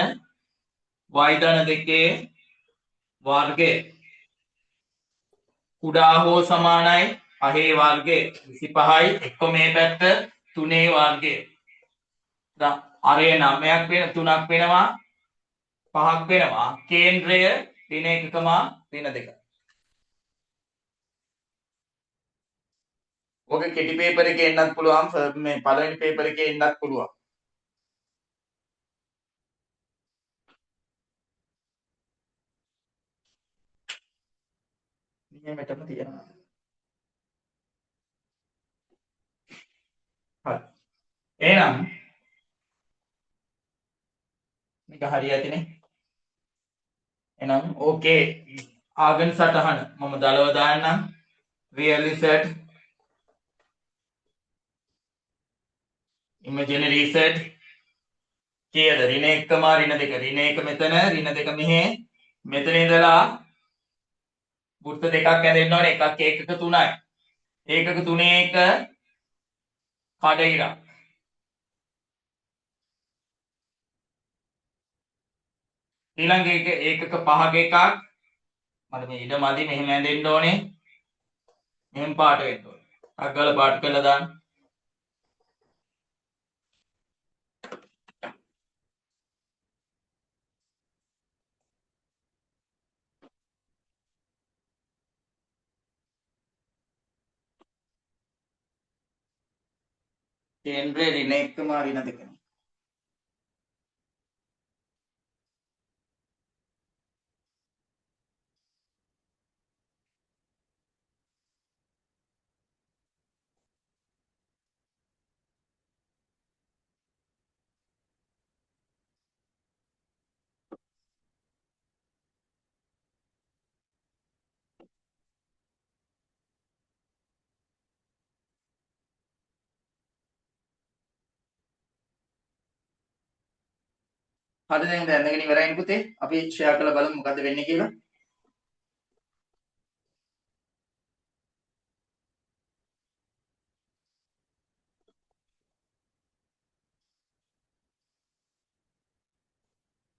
y ධන 2 වර්ගය කුඩා හෝ සමානයි 5 වර්ගය 25යි එක්ක මේ පැත්ත 3 වර්ගය. දැන් අරය 9ක් වෙන 3ක් වෙනවා 5ක් වෙනවා. කේන්ද්‍රය ඍණ 1, ඍණ 2. ඔක කෙටි පේපර් එකේ එන්නත් පුළුවන් මේ පළවෙනි පේපර් එකේ එන්නත් පුළුවන්. නියමෙටම තියෙනවා. හරි. එහෙනම් මේක හරියටනේ. එහෙනම් ඕකේ ආගන් සටහන මම දලව දාන්නම්. really set imaginary set කීයද ඍණ 1 ඍණ 2 ඍණ 1 මෙතන ඍණ 2 මෙහෙ මෙතන ඉඳලා වෘත්ත දෙකක් ඇඳෙන්න ඕනේ එකක් ඒකක 3යි ඒකක 3 එක කඩ ඉරක් ඊළඟ එක ඒකක 5ක එකක් මට මේ ඉඩ මදි මෙහෙම ඇඳෙන්න ඕනේ මෙහෙම පාට වෙන්න ඕනේ අග්ගල පාට කරලා දාන්න කේන්ද්‍රය ඍණ 1 ඍණ 2 හරි දැන් දැනගෙන ඉවරයිනේ පුතේ අපි ෂෙයා කරලා බලමු මොකද්ද වෙන්නේ කියලා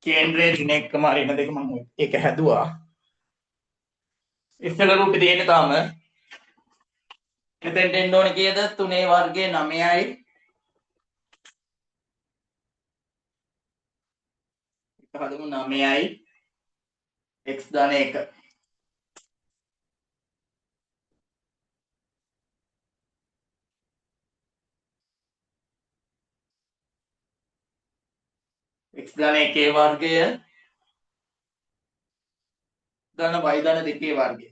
කේන්ද්‍රයේ ඍණ 1 ඍණ 2 මම ඒක හැදුවා ඉස්සෙල්ලා රූපේ තියෙන්නේ තාම මෙතෙන්ට එන්න ඕනේ කීයද 3 වර්ගය 9යි හදමු 9යි x ධන 1 x ධන 1 වර්ගය ධන y ධන 2 වර්ගය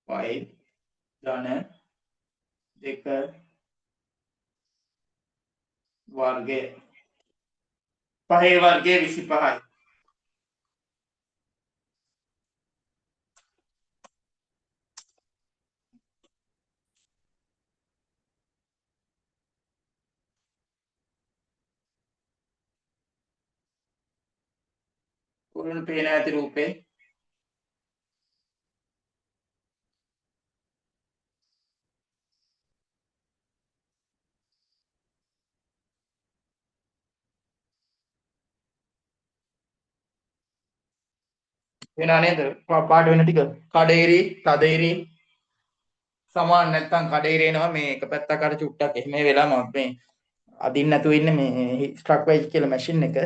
y ධන 2 වර්ගය 5 වර්ගය 25යි කුරුණ පේන ඇති රූපේ වෙනා නේද පාට වෙන ටික කඩේරි තදේරි සමාන නැත්තම් කඩේරි එනවා මේ එක පැත්තක් අර චුට්ටක් එහෙම වෙලා මම මේ අදින්න නැතුව ඉන්නේ මේ ස්ට්‍රක් වයිස් කියලා මැෂින් එක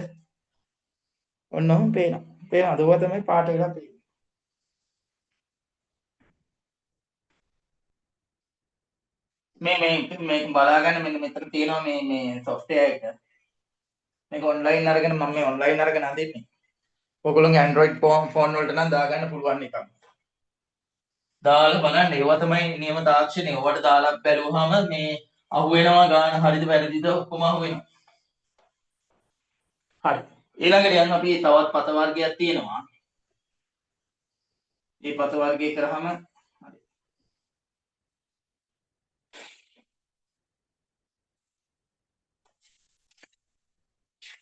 ඔන්න ඔහොම පේනවා අදව තමයි පාට වෙලා පේන්නේ මේ බලාගන්න මෙන්න මෙතන තියෙනවා මේ software එක. මේක online අරගෙන මම මේ online අරගෙන අදින්නේ. ඔයගොල්ලෝගේ Android phone වලට නම් දාගන්න පුළුවන් එකක්. දාලා බලන්න ඒවා තමයි නියම තාක්ෂණය. ඔයාලට දාලා බැලුවාම මේ අහුවෙනවා ගාන හරිද වැරදිද ඔක්කොම අහුවෙනවා. හරි. ඊළඟට යන්න අපි තවත් පත වර්ගයක් තියෙනවා. මේ පත වර්ගය කරාම හරි.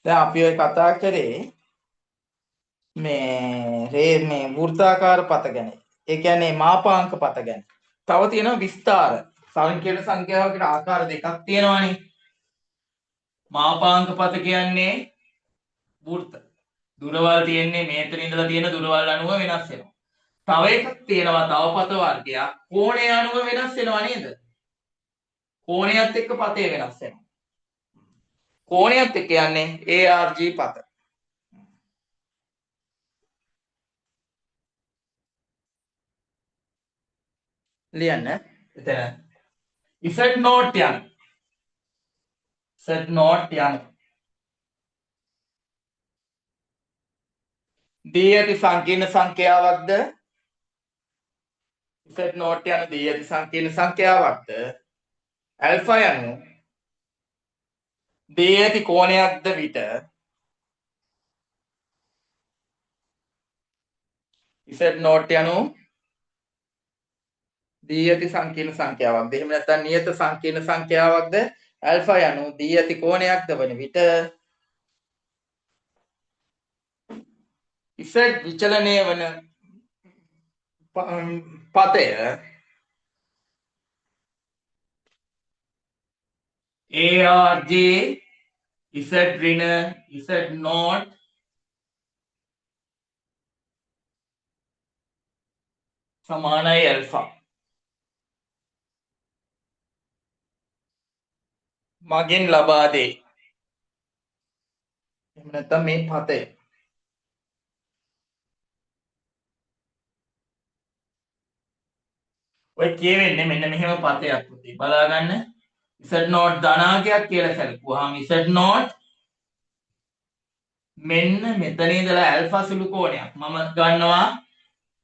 දැන් අපි ඔය කතා කරේ මේ වෘත්තාකාර පත ගැන. ඒ කියන්නේ මාපාංක පත ගැන. තව තියෙනවා විස්තර. සංකීර්ණ සංඛ්‍යාවකට ආකාර දෙකක් තියෙනවානේ. මාපාංක පත කියන්නේ වෘත්ත. දුරවල් තියෙන්නේ මේතන ඉඳලා තියෙන දුරවල් අනුව වෙනස් වෙනවා. තව එකක් තියෙනවා තව පත වර්ගයක් කෝණය අනුව වෙනස් වෙනවා නේද? කෝණයත් එක්ක පතේ වෙනස් වෙනවා. කෝණයත් එක්ක යන්නේ ARG පත. ලියන්න. එතන Z නෝට් යන. Z නෝට් යන. දී ඇති සංකීර්ණ සංඛ්‍යාවක්ද? Z නෝට් යන දී ඇති සංකීර්ණ සංඛ්‍යාවක්ද? ඇල්ෆා යනු දී ඇති කෝණයක්ද විට Z නෝට් යනු දී ඇති සංකීර්ණ සංඛ්‍යාවක්ද? එහෙම නැත්නම් නියත සංකීර්ණ සංඛ්‍යාවක්ද? ඇල්ෆා යනු දී ඇති කෝණයක්ද වන විට Z විචලනය වන පතය ARJ Z ඍණ Z නෝට් සමානයි ඇල්ෆා. මගෙන් ලබා දේ. එහෙම නැත්නම් මේ පතය. ඔය කියවෙන්නේ මෙන්න මෙහෙම පතයක් පුතේ. බලා ගන්න. Z නෝට් ධනාංකයක් කියලා සැලකුවාම Z නෝට් මෙන්න මෙතන ඉඳලා ඇල්ෆා සුළු කෝණයක්. මම ගන්නවා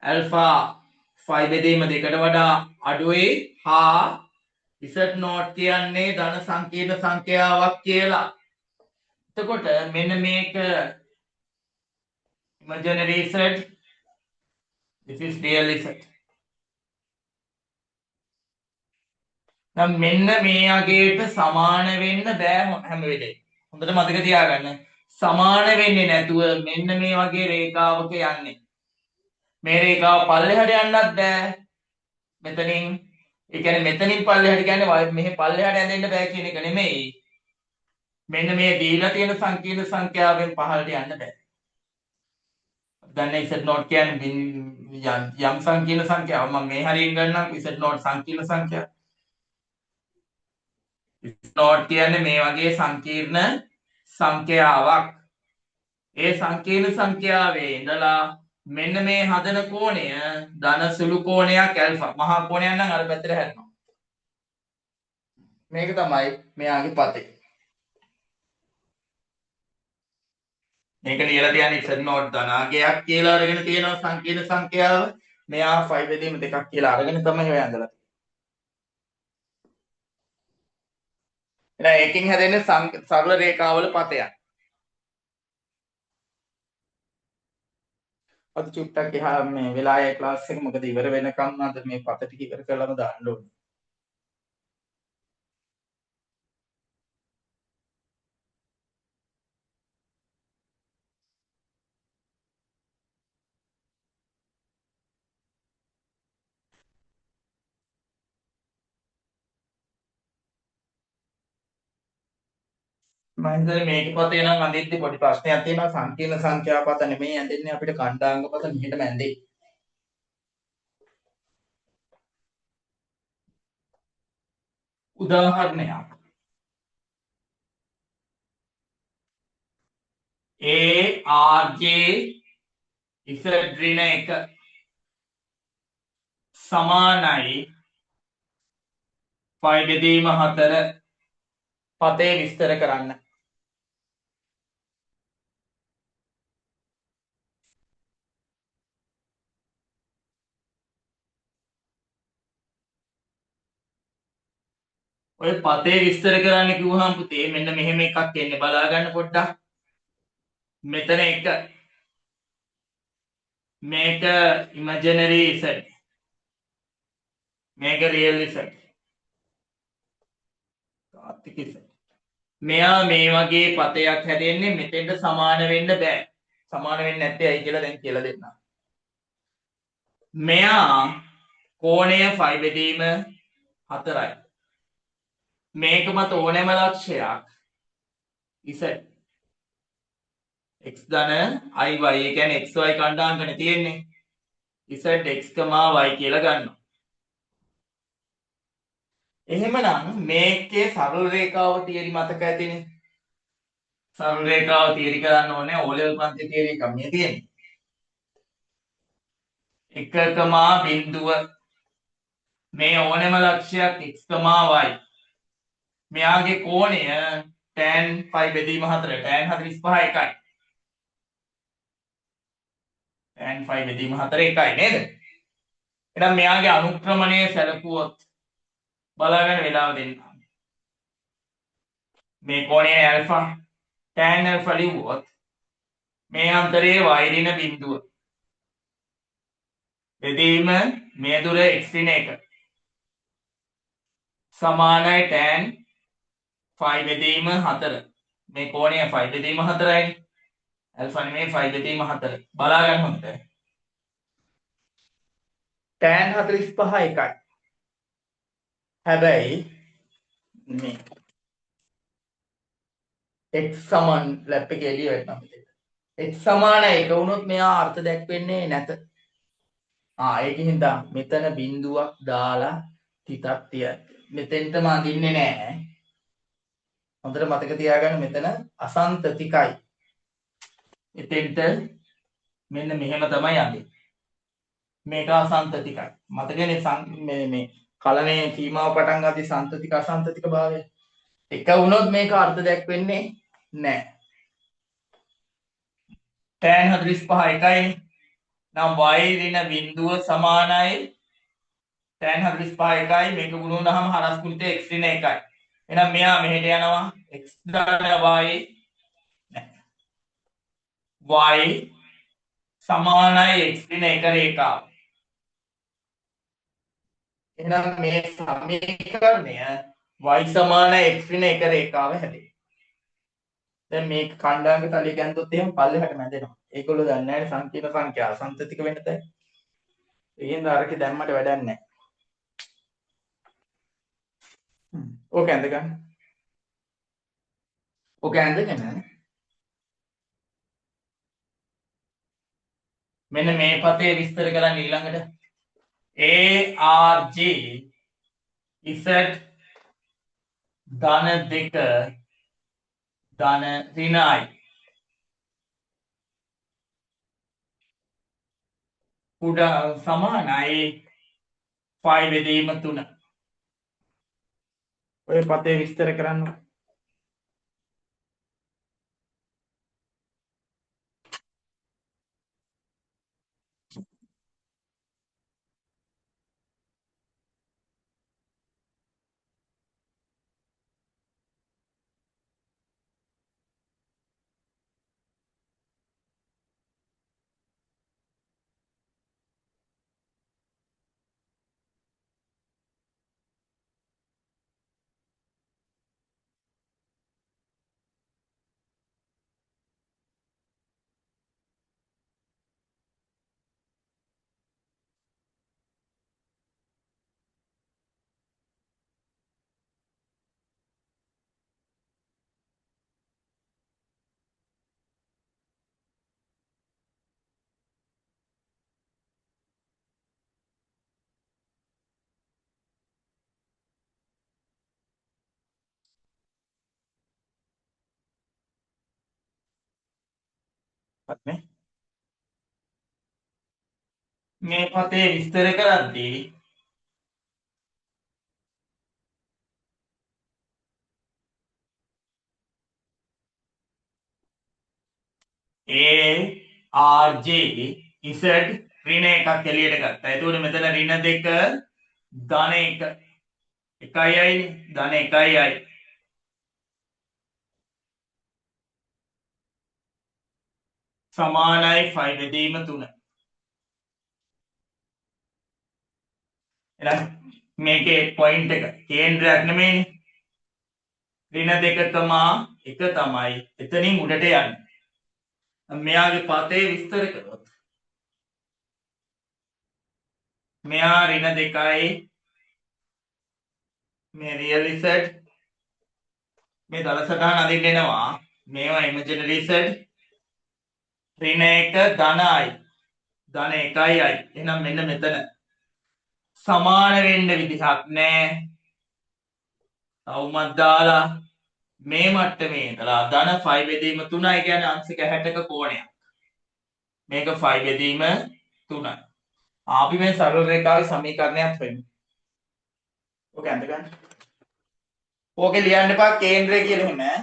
ඇල්ෆා 5 බෙදීම 2කට වඩා අඩුයි හා Z නෝට් කියන්නේ ධන සංකීර්ණ සංඛ්‍යාවක් කියලා. එතකොට මෙන්න මේක imaginary Z, this is real Z. නම් මෙන්න මේ අගේට සමාන වෙන්න බෑ හැම වෙලේම. හොඳට මතක තියාගන්න. සමාන වෙන්නේ නැතුව මෙන්න මේ වගේ රේඛාවක යන්නේ. මේ රේඛාව පල්ලෙහාට යන්නත් බෑ. මෙතනින් ඒ කියන්නේ මෙතනින් පල්ලෙහාට කියන්නේ මෙහි පල්ලෙහාට ඇදෙන්න බෑ කියන එක නෙමෙයි. මෙන්න මේ දීලා තියෙන සංකීර්ණ සංඛ්‍යාවෙන් පහළට යන්න බෑ. දැන් Z නෝට් කියන්නේ යම් සංකීර්ණ සංඛ්‍යාවක් මම මේ හරියෙන් ගන්නම් Z නෝට් සංකීර්ණ සංඛ්‍යාව. නෝට් කියන්නේ මේ වගේ සංකීර්ණ සංඛ්‍යාවක්. ඒ සංකීර්ණ සංඛ්‍යාවේ ඉඳලා මෙන්න මේ හදන කෝණය ධන සුළු කෝණයක් ඇල්ෆා. මහා කෝණයක් නම් අර පැත්තට හැරෙනවා. මේක තමයි මෙයාගේ පතේ. මේක ලියලා තියන්නේ Z නෝට් ධනාංකයක් කියලා අරගෙන තියෙනවා සංකීර්ණ සංඛ්‍යාව. මෙයා 5 බෙදීම 2ක් කියලා අරගෙන තමයි ඔය ඇඳලා තියෙන්නේ. එහෙනම් ඒකෙන් හැදෙන්නේ සරල රේඛාවල පතයක්. අද චුට්ටක් එහා මේ වෙලාවේ ක්ලාස් එක මොකද ඉවර වෙනකම් අද මේ පත ටික ඉවර කරලාම දාන්න ඕනේ. මම හිතන්නේ මේක පතේ නම් අඳිද්දි පොඩි ප්‍රශ්නයක් තියෙනවා සංකීර්ණ සංඛ්‍යා පත නෙමෙයි ඇඳෙන්නේ අපිට ඛණ්ඩාංග පත මෙහෙටම ඇඳේ. උදාහරණයක් ARJ Z ඍණ 1 සමානයි 5 බෙදීම 4 පතේ විස්තර කරන්න. ඔය පතේ විස්තර කරන්න කිව්වහම පුතේ මෙන්න මෙහෙම එකක් එන්නේ බලා ගන්න පොඩ්ඩක්. මෙතන එක මේක imaginary z මේක real z තාත්තික z. මෙයා මේ වගේ පතයක් හැදෙන්නේ මෙතෙන්ට සමාන වෙන්න බෑ. සමාන වෙන්නේ නැත්තේ ඇයි කියලා දැන් කියලා දෙන්නම්. මෙයා කෝණය ෆයි බෙදීම 4යි. මේක මත ඕනෑම ලක්ෂයක් z x ධන i y ඒ කියන්නේ x y කණ්ඩායමනේ තියෙන්නේ. z x, y කියලා ගන්නවා. එහෙමනම් මේකේ සරල රේඛාව තියරි මතක ඇතිනේ. සරල රේඛාව තියරි කරන්න ඕනේ O level පන්ති තියරි එක මේ තියෙන්නේ. එකකමා බිඳුව මේ ඕනෑම ලක්ෂයක් x, y. මෙයාගේ කෝණය tan phi බෙදීම 4 tan 45 එකයි. tan phi බෙදීම 4 එකයි නේද? එහෙනම් මෙයාගේ අනුක්‍රමණය සැලකුවොත් බලාගන්න වෙලාව දෙන්න. මේ කෝණය ඇල්ෆා tan ඇල්ෆා ලිව්වොත් මේ අන්තරයේ y ඍණ බිඳුව බෙදීම මේ දුර x ඍණ 1 සමානයි tan phi බෙදීම 4. මේ කෝණය phi බෙදීම 4යි. ඇල්ෆා නෙමෙයි phi බෙදීම 4. බලා ගන්න හොඳට. tan 45 එකයි. හැබැයි මේ x සමාන ලැප් එකේ එළිය වෙනවා මෙතන. x සමාන 1 වුණොත් මෙයා අර්ථ දැක්වෙන්නේ නැත. ඒකින් දා මෙතන බිඳුවක් දාලා තිතක් තියන්න. මෙතෙන්ටම අඳින්නේ නැහැ. හොඳට මතක තියාගන්න මෙතන අසන්තතිකයි. එතෙන්ට මෙන්න මෙහෙම තමයි අඳින්නේ. මේක අසන්තතිකයි. මතකනේ මේ කලණයේ සීමාව පටන් ගත්තී සන්තතික අසන්තතික භාවය. එක වුණොත් මේක අර්ථ දැක්වෙන්නේ නැහැ. tan 45 එකයි. නම් y ඍණ බිඳුව සමානයි tan 45 එකයි. මේක ගුණ වුණාම හරස් කුලිතේ x ඍණ 1යි. එහෙනම් මෙයා මෙහෙට යනවා x ධන y සමානයි x ඍණ 1 රේඛාව. එහෙනම් මේ සමීකරණය y සමානයි x ඍණ 1 රේඛාව හැදේ. දැන් මේක කණ්ඩායමක තලිය ගැන්දොත් එහෙම පල්ලෙහාට මැදෙනවා. ඒගොල්ලෝ දන්නේ නැහැ සංකීර්ණ සංඛ්‍යා අසන්තතික වෙන්න තැන්. ඒකින්ද අරකේ දැම්මට වැඩක් නැහැ. ඕක ඇඳ ගන්න. ඕක ඇඳගෙන මෙන්න මේ පතේ විස්තර කරන්න ඊළඟට ARG Z ධන 2 ධන ඍණ I කුඩා සමානයි phi බෙදීම 3. ඔය පතේ විස්තර කරන්න. හරිනේ. මේ පතේ විස්තර කරද්දී ARJ Z ඍණ එකක් එළියට ගත්තා. එතකොට මෙතන ඍණ දෙක ධන එක එකයි අයිනේ. ධන එකයි අයි. සමානයි 5 බෙදීම 3. එහෙනම් මේකේ පොයින්ට් එක කේන්ද්‍රයක් නෙමෙයිනේ. ඍණ දෙකකම එක තමයි. එතනින් උඩට යන්නේ. මෙයාගේ පතේ විස්තර කරොත් මෙයා ඍණ දෙකයි මේ රියල් Z මේ දල සටහන අදින්න එනවා. මේවා ඉමේජනරි Z ඍණ එක ධනයි. ධන එකයි අයි. එහෙනම් මෙන්න මෙතන සමාන වෙන්න විදිහක් නැහැ. අවුමත් දාලා මේ මට්ටමේ ඉඳලා ධන 5 බෙදීම 3යි කියන්නේ අංශක 60ක කෝණයක්. මේක 5 බෙදීම 3යි. අපි මේ සරල රේඛාවේ සමීකරණයක් හොයමු. ඔක ඇඳ ගන්න. ඕකේ ලියන්න එපා කේන්ද්‍රය කියලා එහෙම ඈ.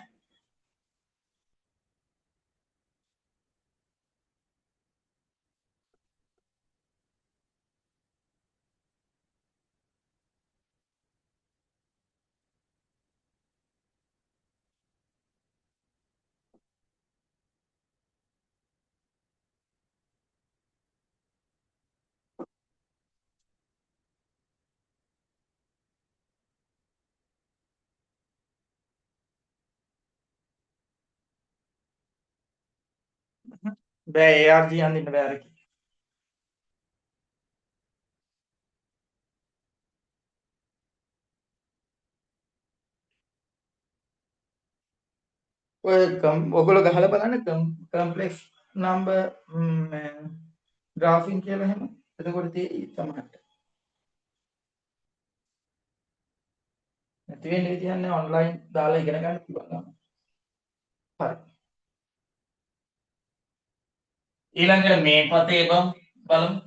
බෑ ARG අඳින්න බෑ අර කි. ඔය ඔයගොල්ලෝ ගහලා බලන්න කම්ප්ලෙක්ස් නම්බර් ග්‍රාෆින් කියලා එහෙම. එතකොට තියෙයි සමහරට. නැති වෙන්නේ විදිහක් නෑ ඔන්ලයින් දාලා ඉගෙන ගන්න පුළුවන්. හරි. ඊළඟට මේ පතේ බලමු.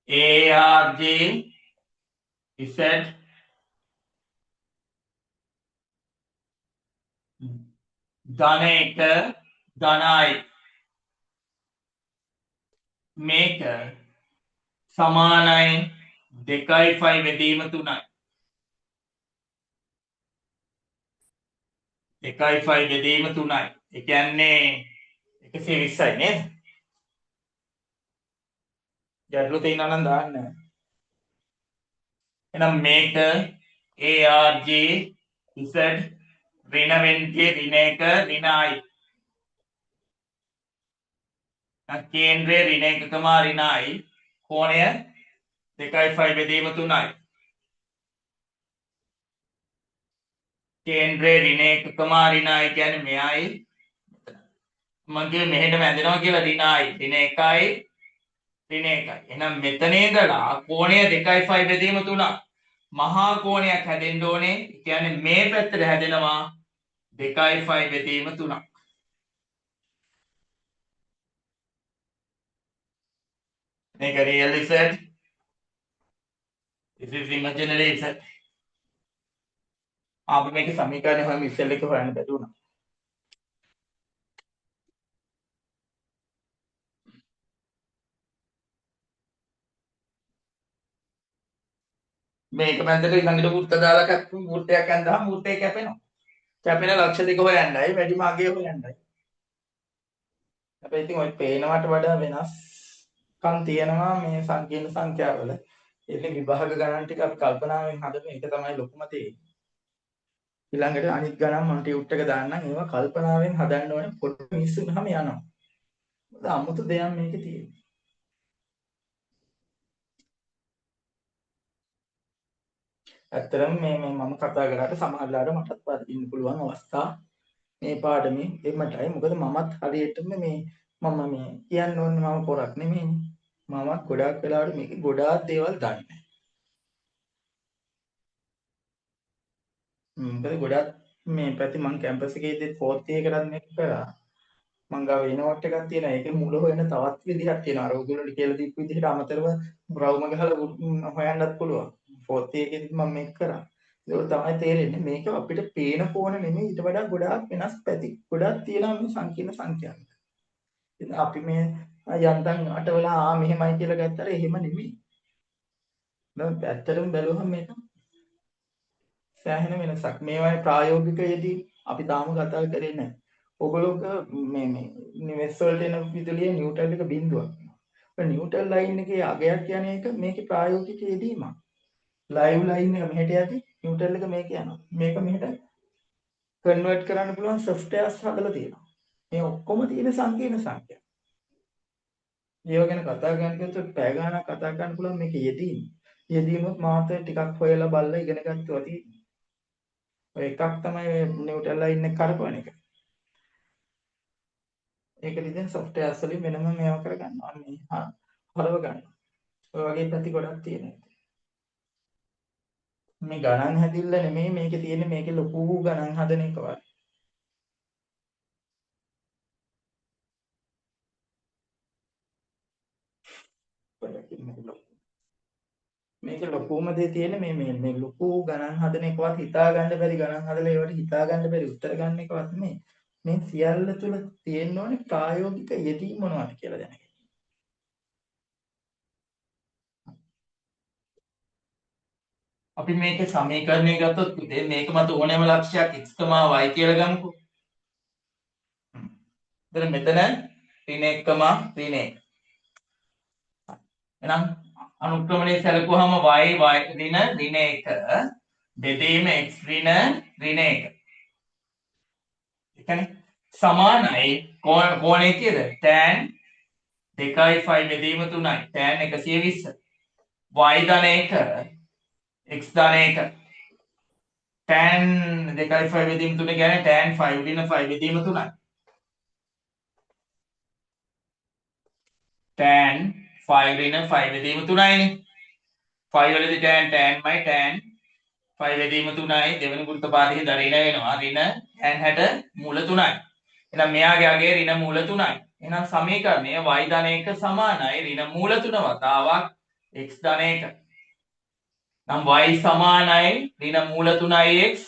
ARJ Z ධන එක ධනයි මේක සමානයි 2යි 5 බෙදීම 3යි 2යි 5 බෙදීම 3යි ඒ කියන්නේ 120යි නේද ගැටලු තියෙනවා නම් දාන්න එහෙනම් මේක ARJ Z ඍණ වෙන්නේ ඍණ එක ඍණ I කේන්ද්‍රයේ ඍණ එකකම ඍණ I කෝණය 2යි 5 බෙදීම 3යි කේන්ද්‍රයේ ඍණ එකකම ඍණ I කියන්නේ මෙයයි මම කිව්වේ මෙහෙටම ඇදෙනවා කියලා ඍණ I ඍණ 1යි ඍණ 1යි එහෙනම් මෙතන ඉඳලා කෝණය 2යි 5 බෙදීම 3ක් මහා කෝණයක් හැදෙන්න ඕනේ කියන්නේ මේ පැත්තට හැදෙනවා 2යි 5 බෙදීම 3ක් මේක real Z this is imaginary Z අපි මේක සමීකරණය හොයමු ඉස්සෙල් එක හොයන්න බැරි වුණා මේක මැදට ඊළඟට වෘත්ත දාලා වෘත්තයක් ඇඳහම වෘත්තය කැපෙනවා කැපෙන ලක්ෂ දෙක හොයන්නයි වැඩිම අගය හොයන්නයි හැබැයි ඉතින් ඔය පේනවට වඩා වෙනස්කම් තියෙනවා මේ සංකීර්ණ සංඛ්‍යාවල එන්නේ විභාග ගණන් ටික අපි කල්පනාවෙන් හදන එක තමයි ලොකුම දේ ඊළඟට අනිත් ගණන් මම ටියුට් එක දාන්නම් ඒවා කල්පනාවෙන් හදන්න ඕනේ පොඩි මිස් වුනහම යනවා මොකද අමුතු දෙයක් මේකේ තියෙන්නේ ඇත්තටම මේ මම කතා කරාට සමහරවිට මටත් වරදින්න පුළුවන් අවස්ථා මේ පාඩමේ එමටයි මොකද මමත් හරියටම මේ මම මේ කියන්න ඕනේ මම පොරක් නෙමෙයිනේ මමත් ගොඩාක් වෙලාවට මේක ගොඩාක් දේවල් දන්නේ මොකද ගොඩාක් මේ පැති මං කැම්පස් එකේදී 4th එකකටත් මේක කරා මං ගාව ඉනෝට් එකක් තියෙනවා ඒකේ මුල හොයන තවත් විදිහක් තියෙනවා අර ඔයගොල්ලෝ කියලා දීපු විදිහට අමතරව බ්‍රවුම ගහලා හොයන්නත් පුළුවන් ෆෝර්ත් එකේදී මම මේක කරා. ඒක තමයි තේරෙන්නේ මේක අපිට පේන කෝණ නෙමෙයි ඊට වඩා ගොඩාක් වෙනස් පැති ගොඩක් තියෙනවා මේ සංකීර්ණ සංඛ්‍යාවක. ඉතින් අපි මේ යන්තම් අටවලා මෙහෙමයි කියලා ගත්තාට එහෙම නෙමෙයි. දැන් ඇත්තටම බැලුවහම මේක සෑහෙන වෙනසක්. මේවායේ ප්‍රායෝගිකයේදී අපි තාම කතා කරේ නැහැ. ඔගොල්ලෝක මේ වෙස් වලට එන විදුලියේ නිව්ටන් එක බිඳුවක්. ඒ නිව්ටන් ලයින් එකේ අගයක් යන එක මේකේ ප්‍රායෝගිකයේදීම. ලයිව් ලයින් එක මෙහෙට යද්දි නිව්ටන් එක මේක යනවා. මේක මෙහෙට කන්වර්ට් කරන්න පුළුවන් සොෆ්ට්වෙයාර්ස් හදලා තියෙනවා. මේ ඔක්කොම තියෙන සංකීර්ණ සංඛ්‍යා. ඒව ගැන කතා කරන්න ගියොත් පැය ගාණක් කතා කරන්න පුළුවන් මේක යෙදීම. යෙදීමත් මාත් ටිකක් හොයලා බලලා ඉගෙන ගත්තා තියෙන්නේ. ඔය එකක් තමයි නිව්ටන් ලයින් එක කරපුවන එක. ඒකට ඉතින් සොෆ්ට්වෙයාර්ස් වලින් වෙනම මේවා කරගන්නවා. මේ හරව ගන්න. ඔය වගේ පැති ගොඩක් තියෙනවා. මේ ගණන් හැදිල්ල නෙමෙයි මේකේ තියෙන්නේ මේකේ ලොකු ගණන් හදන එක වගේ. මේකේ ලොකුම දේ තියෙන්නේ මේ ලොකු ගණන් හදන එකවත් හිතා ගන්න බැරි ගණන් හදලා ඒවට හිතා ගන්න බැරි උත්තර ගන්න එකවත් නෙමෙයි. මේ සියල්ල තුල තියෙන්න ඕනේ ප්‍රායෝගික යෙදීම මොනවද කියලා දැනගන්න. අපි මේකේ සමීකරණය ගත්තොත් පුතේ මේක මත ඕනෑම ලක්ෂයක් x, y කියලා ගමුකෝ. එතන මෙතන ඍණ 1, ඍණ 1. එහෙනම් අනුක්‍රමණය සැලකුවාම y ඍණ 1 බෙදීම x ඍණ 1. ඒ කියන්නේ සමානයි කෝණය කීයද? tan 2යි phi බෙදීම 3යි. tan 120. y ධන 1 x ධන 1. tan 2යි phi බෙදීම 3 කියන්නේ tan 5 ඍණ 5 බෙදීම 3යි. tan 5 ඍණ 5 බෙදීම 3යිනේ. 5 වලදී tan tan 5 බෙදීම 3යි දෙවෙනි ගුරුත්ව පාදයේ දරිණ වෙනවා. ඍණ tan 60 මූල 3යි. එහෙනම් මෙයාගේ අගය ඍණ මූල 3යි. එහෙනම් සමීකරණය y ධන 1 සමානයි ඍණ මූල 3 වතාවක් x ධන 1. නම් y සමානයි ඍණ මූල 3යි x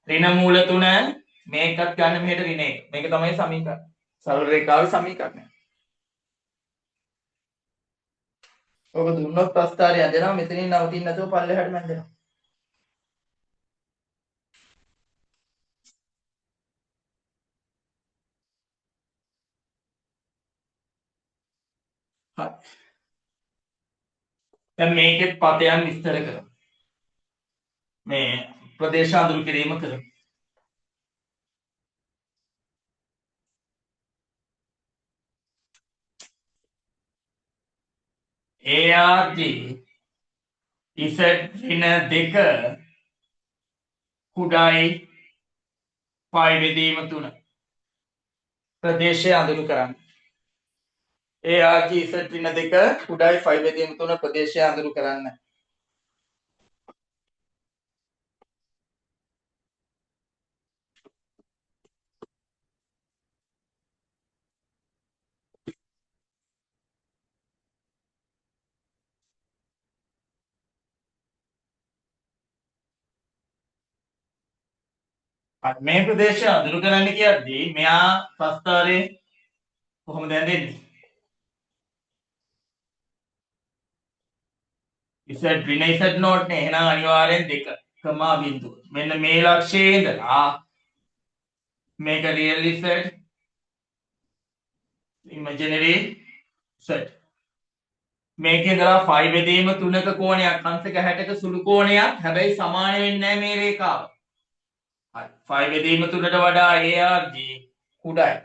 ඍණ මූල 3 මේකත් ගන්න මෙහෙට ඍණ 1. මේක තමයි සමීකරණය. සරල රේඛාවේ සමීකරණය. ඔබ දුන්නොත් ප්‍රස්ථාරය ඇදෙනවා මෙතනින් නවතින්න නැතුව පල්ලෙහාට මැදෙනවා. හරි. දැන් මේකේ පදයන් විස්තර කරමු. මේ ප්‍රදේශ අඳුරු කිරීම කරමු. ARG Z ඍණ 2 කුඩායි පයි බෙදීම 3 ප්‍රදේශය අඳුරු කරන්න. ARG Z ඍණ 2 කුඩායි පයි බෙදීම 3 ප්‍රදේශය අඳුරු කරන්න. මේ ප්‍රදේශය අඳුරු කරන්න කියද්දී මෙයා ප්‍රස්ථාරේ කොහොමද ඇඳෙන්නේ? Z ඍණ Z නෝට් නේ. එහෙනම් අනිවාර්යෙන් 2 කමා බිඳුව. මෙන්න මේ ලක්ෂයේ ඉඳලා මේක රියල් Z ඉමේජිනරි Z මේකේ ඉඳලා phi බෙදීම 3ක කෝණයක් අංශක 60ක සුළු කොණයක් හැබැයි සමාන වෙන්නේ නැහැ මේ රේඛාව. හරි. phi බෙදීම 3ට වඩා ARG කුඩායි.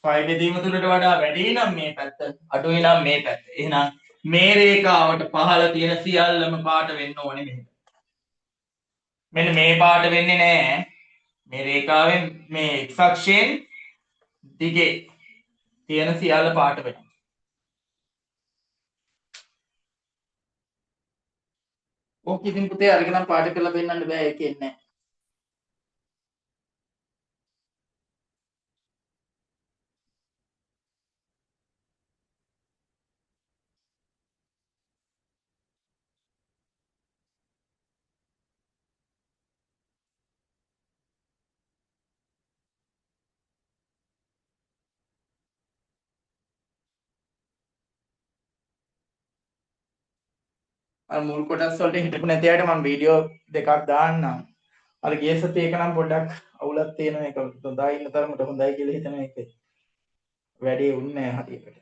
phi බෙදීම 3ට වඩා වැඩි නම් මේ පැත්ත අඩුයි නම් මේ පැත්ත. එහෙනම් මේ රේඛාවට පහළ තියෙන සියල්ලම පාට වෙන්න ඕනේ මෙහෙම. මෙන්න මේ පාට වෙන්නේ නැහැ. මේ රේඛාවෙන් මේ x අක්ෂයෙන් දිගේ තියෙන සියල්ල පාට වෙනවා. ඕක ඉතින් පුතේ අරගෙන නම් පාට කරලා පෙන්නන්න බෑ ඒකේ නැහැ. අර මුල් කොටස් වලට හිතපු නැති අයට මම වීඩියෝ දෙකක් දාන්නම්. අර ගිය සතියේ එක නම් පොඩ්ඩක් අවුලක් තියෙන එක හොඳයි ඉන්න තරමට හොඳයි කියලා හිතන එක වැඩේ උන්නේ නැහැ හරියට.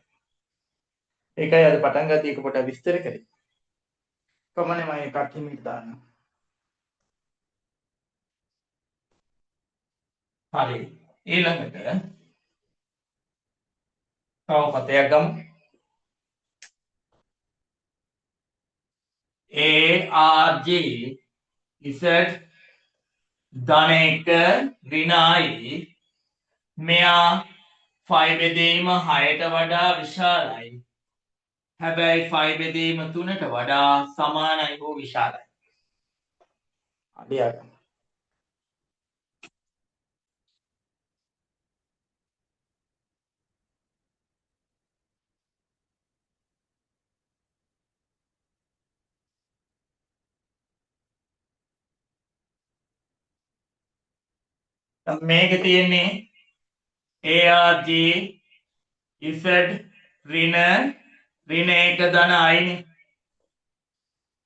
ඒකයි අද පටන් ගත්තී එක පොඩ්ඩක් විස්තර කරේ. කොහොමද මම එකක් හිමිට දාන්නම්. හරි. ඊළඟට තව පතයක් ගමු. ARG Z ධන 1 ඍණ I මෙයා 5 බෙදීම 6ට වඩා විශාලයි. හැබැයි 5 බෙදීම 3ට වඩා සමානයි හෝ විශාලයි. අඩියක්. මේකේ තියෙන්නේ ARG Z ඍණ 1 ධන I නේ.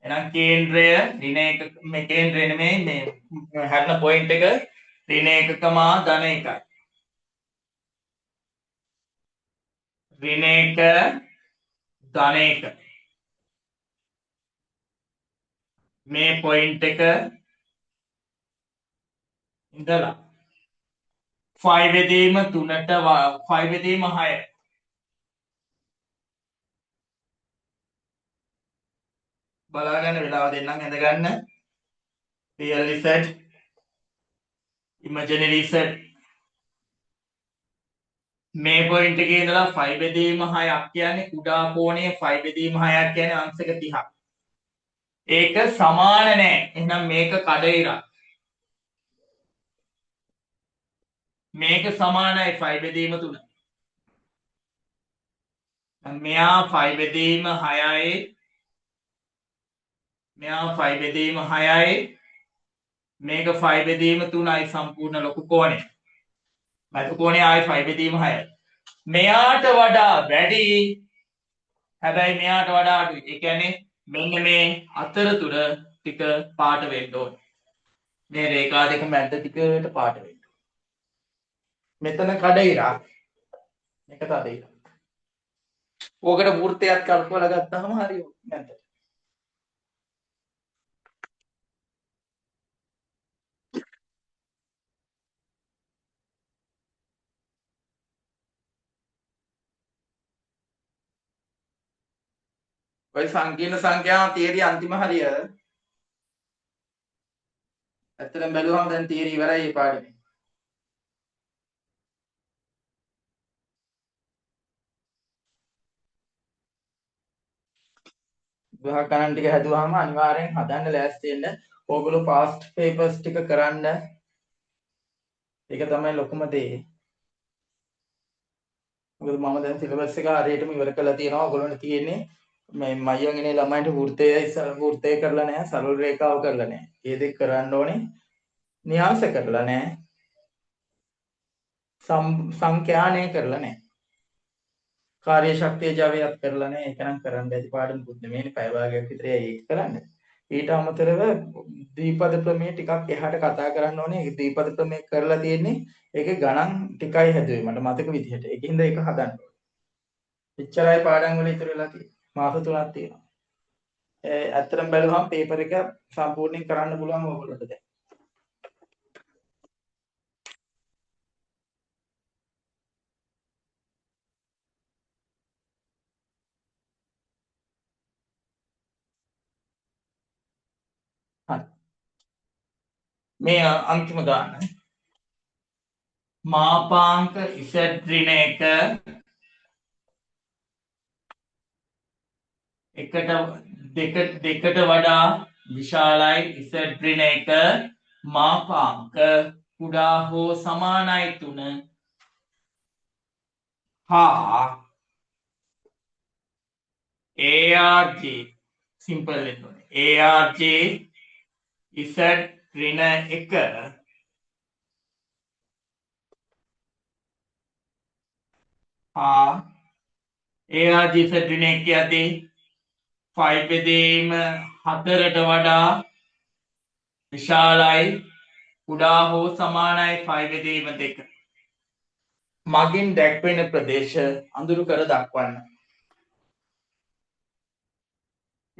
එහෙනම් කේන්ද්‍රය ඍණ 1 මේ කේන්ද්‍රය නෙමෙයි මේ හැරෙන පොයින්ට් එක ඍණ 1 ධන 1යි. ඍණ 1 ධන 1 මේ පොයින්ට් එක ඉඳලා 5 බෙදීම 3ට 5 බෙදීම 6 බලා ගන්න වෙලාව දෙන්නම් ඇඳ ගන්න. real Z imaginary Z මේ පොයින්ට් එකේ ඉඳලා 5 බෙදීම 6ක් කියන්නේ කුඩා කෝණයේ 5 බෙදීම 6ක් කියන්නේ අංශක 30ක්. ඒක සමාන නැහැ. එහෙනම් මේක කඩ ඉරක්. මේක සමානයි 5 බෙදීම 3. මෙයා 5 බෙදීම 6යි. මෙයා 5 බෙදීම 6යි. මේක 5 බෙදීම 3යි සම්පූර්ණ ලොකු කෝණය. මතු කෝණය ආයි 5 බෙදීම 6යි. මෙයාට වඩා වැඩි. හැබැයි මෙයාට වඩා අඩුයි. ඒ කියන්නේ මෙන්න මේ අතරතුර ටික පාට වෙන්න ඕනේ. මේ රේඛා දෙක මැද ටිකට පාට වෙන්න. මෙතන කඩ ඉරක්. මේක තද ඉරක්. ඕකට වෘත්තයක් කල්පවලා ගත්තාම හරිය නැද්ද? ඔය සංකීර්ණ සංඛ්‍යාව තියරි අන්තිම හරිය. ඇත්තටම බැලුවම දැන් තියරි ඉවරයි මේ පාඩමේ. විභාග ගණන් ටික හැදුවාම අනිවාර්යෙන් හදන්න ලෑස්ති වෙන්න. ඕගොල්ලෝ පාස්ට් පේපර්ස් ටික කරන්න. ඒක තමයි ලොකුම දේ. මොකද මම දැන් සිලබස් එක හරියටම ඉවර කරලා තියෙනවා. ඔයගොල්ලන්ට තියෙන්නේ මේ මයියන්ගේ ළමයින්ට වෘත්තය කරලා නැහැ, සරල රේඛාව කරලා නැහැ. මේ දෙක කරන්න ඕනේ. න්‍යාස කරලා නැහැ. සංඛ්‍යානය කරලා නැහැ. කාර්ය ශක්තිය ජවයක් කරලා නැහැ. ඒක නම් කරන්න බැරි පාඩමකුත් නෙමෙයිනේ. පැය භාගයක් විතර ඒක කරන්න. ඊට අමතරව ද්විපද ප්‍රමේය ටිකක් එහාට කතා කරන්න ඕනේ. ඒ ද්විපද ප්‍රමේය කරලා තියෙන්නේ ඒකේ ගණන් ටිකයි හැදුවේ මට මතක විදිහට. ඒකින්ද ඒක හදන්න ඕනේ. එච්චරයි පාඩම් වල ඉතුරු වෙලා තියෙන්නේ. මාස 3ක් තියෙනවා. ඇත්තටම බැලුවම පේපර් එක සම්පූර්ණයෙන් කරන්න පුළුවන් ඕගොල්ලන්ට දැන්. හරි. මේ අන්තිම ගාන මාපාංක Z ඍණ 1 දෙකට වඩා විශාලයි. Z ඍණ 1 මාපාංක කුඩා හෝ සමානයි 3 හා ARG සිම්පල් වෙන්න ඕනේ. ARG Z ඍණ 1 හා ARG Z ඍණ 1 යදී 5 බෙදීම 4ට වඩා විශාලයි කුඩා හෝ සමානයි 5 බෙදීම 2. මගින් දැක්වෙන ප්‍රදේශ අඳුරු කර දක්වන්න.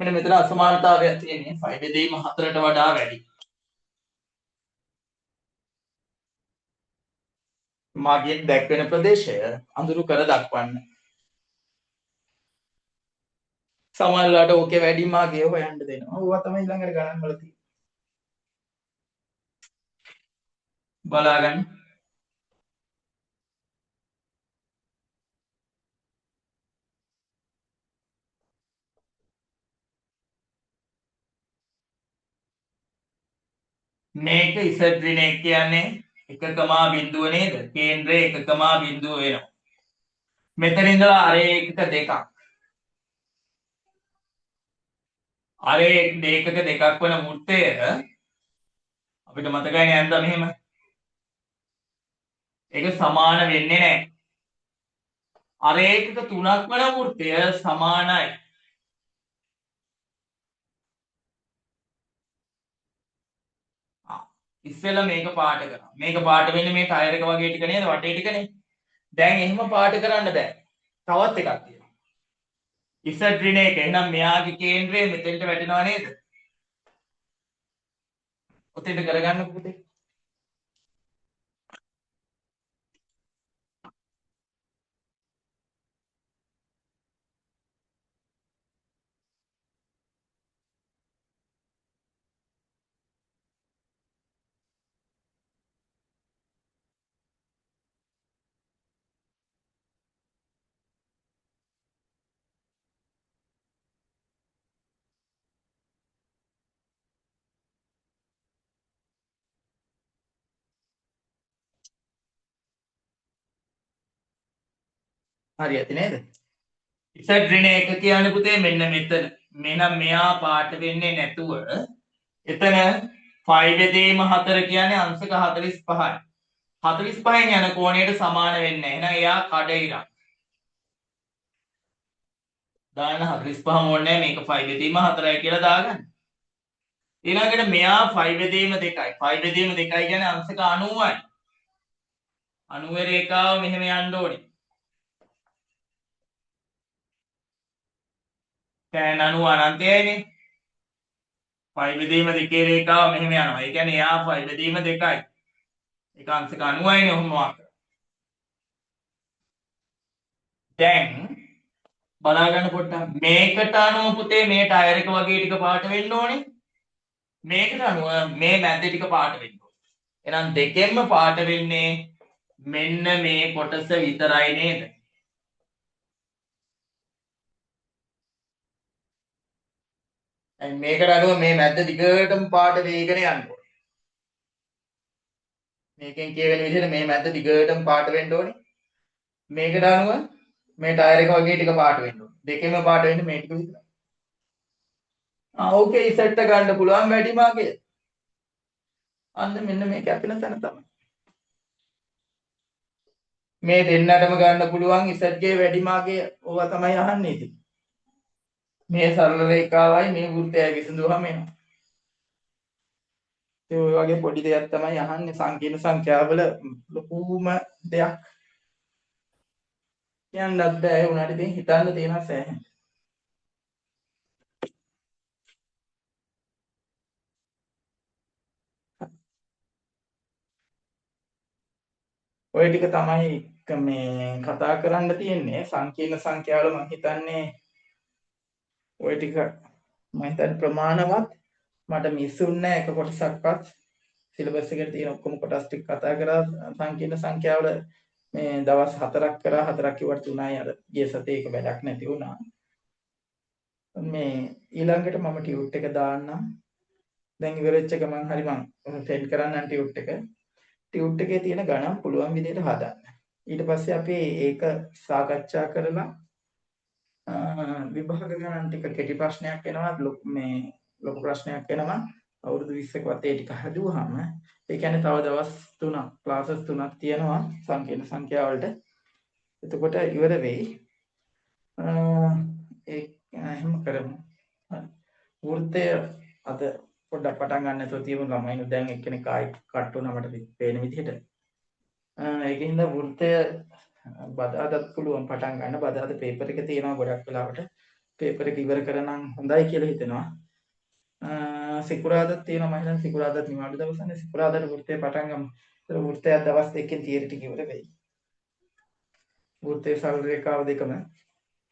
මෙන්න මෙතන අසමානතාවයක් තියෙන්නේ 5 බෙදීම 4ට වඩා වැඩි. මගින් දැක්වෙන ප්‍රදේශය අඳුරු කර දක්වන්න. සමහරවිට ඕකේ වැඩි මාගේ හොයන්න දෙනවා. ඕවා තමයි ඊළඟට ගණන් වල තියෙන්නේ. බලාගන්න. මේක Z ඍණයක් කියන්නේ 1.0 නේද? කේන්ද්‍රය 1.0 වෙනවා. මෙතන ඉඳලා අරේ එකක දෙකක්. අරේ ඒකක දෙකක් වන වෘත්තය අපිට මතකයි නේද මෙහෙම. ඒක සමාන වෙන්නේ නැහැ. අරේ ඒකක තුනක් වන වෘත්තය සමානයි. ඉස්සෙල්ලා මේක පාට කරා. මේක පාට වෙන්නේ මේ ටයර් එක වගේ ටික නේද? වටේ ටිකනේ. දැන් එහෙම පාට කරන්න බෑ. තවත් එකක් තියෙනවා. Z ඍණයක. එහෙනම් මෙයාගේ කේන්ද්‍රය මෙතෙන්ට වැටෙනවා නේද? ඔතෙන්ට කරගන්න පුතේ. හරියට නේද? Z ඍණයක කියන්නේ පුතේ මෙන්න මෙතන. මෙන්න මෙයා පාට වෙන්නේ නැතුව එතන 5 බෙදීම 4 කියන්නේ අංශක 45යි. 45න් යන කෝණයට සමාන වෙන්නේ නැහැ. එහෙනම් එයා කඩිරක්. දාන්න 45ම ඕනේ මේක 5 බෙදීම 4යි කියලා දාගන්න. ඊළඟට මෙයා 5 බෙදීම 2යි. 5 බෙදීම 2යි කියන්නේ අංශක 90යි. 90 රේඛාව මෙහෙම යන්න ඕනේ. tan 90 අනන්තයයිනේ. 5 බෙදීම 2 රේඛාව මෙහෙම යනවා. ඒ කියන්නේ එයා 5 බෙදීම 2යි. ඒක අංශක 90යිනේ ඔහොම වාක්‍ය. දැන් බලා ගන්න පොඩ්ඩක්. මේකට අනුව පුතේ මේ ටයර් එක වගේ ටික පාට වෙන්න ඕනේ. මේකට අනුව මේ මැද ටික පාට වෙන්න ඕනේ. එහෙනම් දෙකෙන්ම පාට වෙන්නේ මෙන්න මේ කොටස විතරයි නේද? දැන් මේකට අනුව මේ මැද දිගටම පාට වේගන යන්න ඕනේ. මේකෙන් කියවෙන විදිහට මේ මැද දිගටම පාට වෙන්න ඕනේ. මේකට අනුව මේ ටයර් එක වගේ ටික පාට වෙන්න ඕනේ. දෙකෙන්ම පාට වෙන්නේ මේ ටික විතරයි. ඕකේ ඉසෙට්ට ගන්න පුළුවන් වැඩි මාගේ. අන්න මෙන්න මේ කැපෙන තැන තමයි. මේ දෙන්නටම ගන්න පුළුවන් ඉසෙට්ගේ වැඩි මාගේ ඕවා තමයි අහන්නේ ඉතින්. මේ සරල රේඛාවයි මේ වෘත්තයයි විසඳුවම එනවා. ඒ වගේ පොඩි දෙයක් තමයි අහන්නේ සංකීර්ණ සංඛ්‍යාවල ලොකුම දෙයක්. කියන්නත් බෑ ඒ උනාට ඉතින් හිතන්න තියෙනවා සෑහෙන. ඔය ටික තමයි මේ කතා කරන්න තියෙන්නේ සංකීර්ණ සංඛ්‍යාවල මම හිතන්නේ ඔය ටික මම හිතන්නේ ප්‍රමාණවත් මට මිස්සුන්නේ එක කොටසක්වත් සිලබස් එකට තියෙන ඔක්කොම කොටස් ටික කතා කරා සංකීර්ණ සංඛ්‍යාවල මේ දවස් 4ක් කරා 4ක් කිව්වට 3යි අර ගිය සතියේ එක වැඩක් නැති වුණා මේ ඊළඟට මම ටියුට් එක දාන්නම් දැන් ඉවරෙච්ච ගමන් හරි මම සෙන්ඩ් කරන්නම් ටියුට් එකේ තියෙන ගණන් පුළුවන් විදිහට හදන්න ඊට පස්සේ අපි ඒක සාකච්ඡා කරලා විභාග ගණන් ටික කෙටි ප්‍රශ්නයක් එනවා ලොකු ප්‍රශ්නයක් එනවා අවුරුදු 20ක වතේ ටික හදුවාම ඒ කියන්නේ තව දවස් 3ක් ක්ලාසස් 3ක් තියෙනවා සංකීර්ණ සංඛ්‍යා වලට එතකොට ඉවර වෙයි ඒ එහෙම කරමු වෘත්තය අද පොඩ්ඩක් පටන් ගන්න නැතුව තියමු ළමයිනු දැන් එක්කෙනෙක් ආයි කට් වුණා මට පේන විදිහට. ඒකින්ද වෘත්තය බදාදත් පුළුවන් පටන් ගන්න. බදාද පේපර් එක තියෙනවා ගොඩක් වෙලාවට. පේපර් එක ඉවර කරනම් හොඳයි කියලා හිතෙනවා. සිකුරාදත් තියෙනවා මම හිතන්නේ සිකුරාදත් නිවාඩු දවසනේ සිකුරාදාට වෘත්තය පටන් ගමු. ඒතර වෘත්තය දවස් දෙකකින් තියරි ටික ඉවර වෙයි. වෘත්තය සරල රේඛාව දෙකම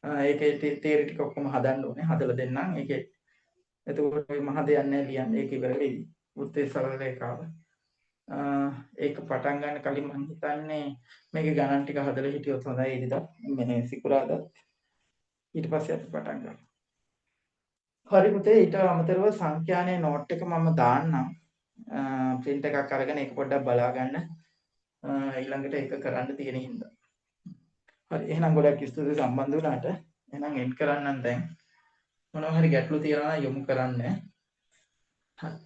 ඒකේ තියරි ටික ඔක්කොම හදන්න ඕනේ. හදලා දෙන්නම්. ඒකේ එතකොට ඔය මහ දෙයක් නැහැ ලියන්න. ඒක ඉවර වෙයි. වෘත්තය සරල රේඛාව. ඒක පටන් ගන්න කලින් මම හිතන්නේ මේකේ ගණන් ටික හදලා හිටියොත් හොඳයි ඉරිදා මේ සිකුරාදා ඊට පස්සේ අපි පටන් ගමු. හරි පුතේ ඊට අමතරව සංඛ්‍යානේ නෝට් එක මම දාන්නම්. print එකක් අරගෙන ඒක පොඩ්ඩක් බලා ගන්න. ඊළඟට ඒක කරන්න තියෙන හින්දා. හරි එහෙනම් ගොඩක් ස්තුතියි සම්බන්ධ වුණාට. එහෙනම් එන්ඩ් කරන්නම් දැන්. මොනවා හරි ගැටලු තියෙනවා නම් යොමු කරන්න. හරි.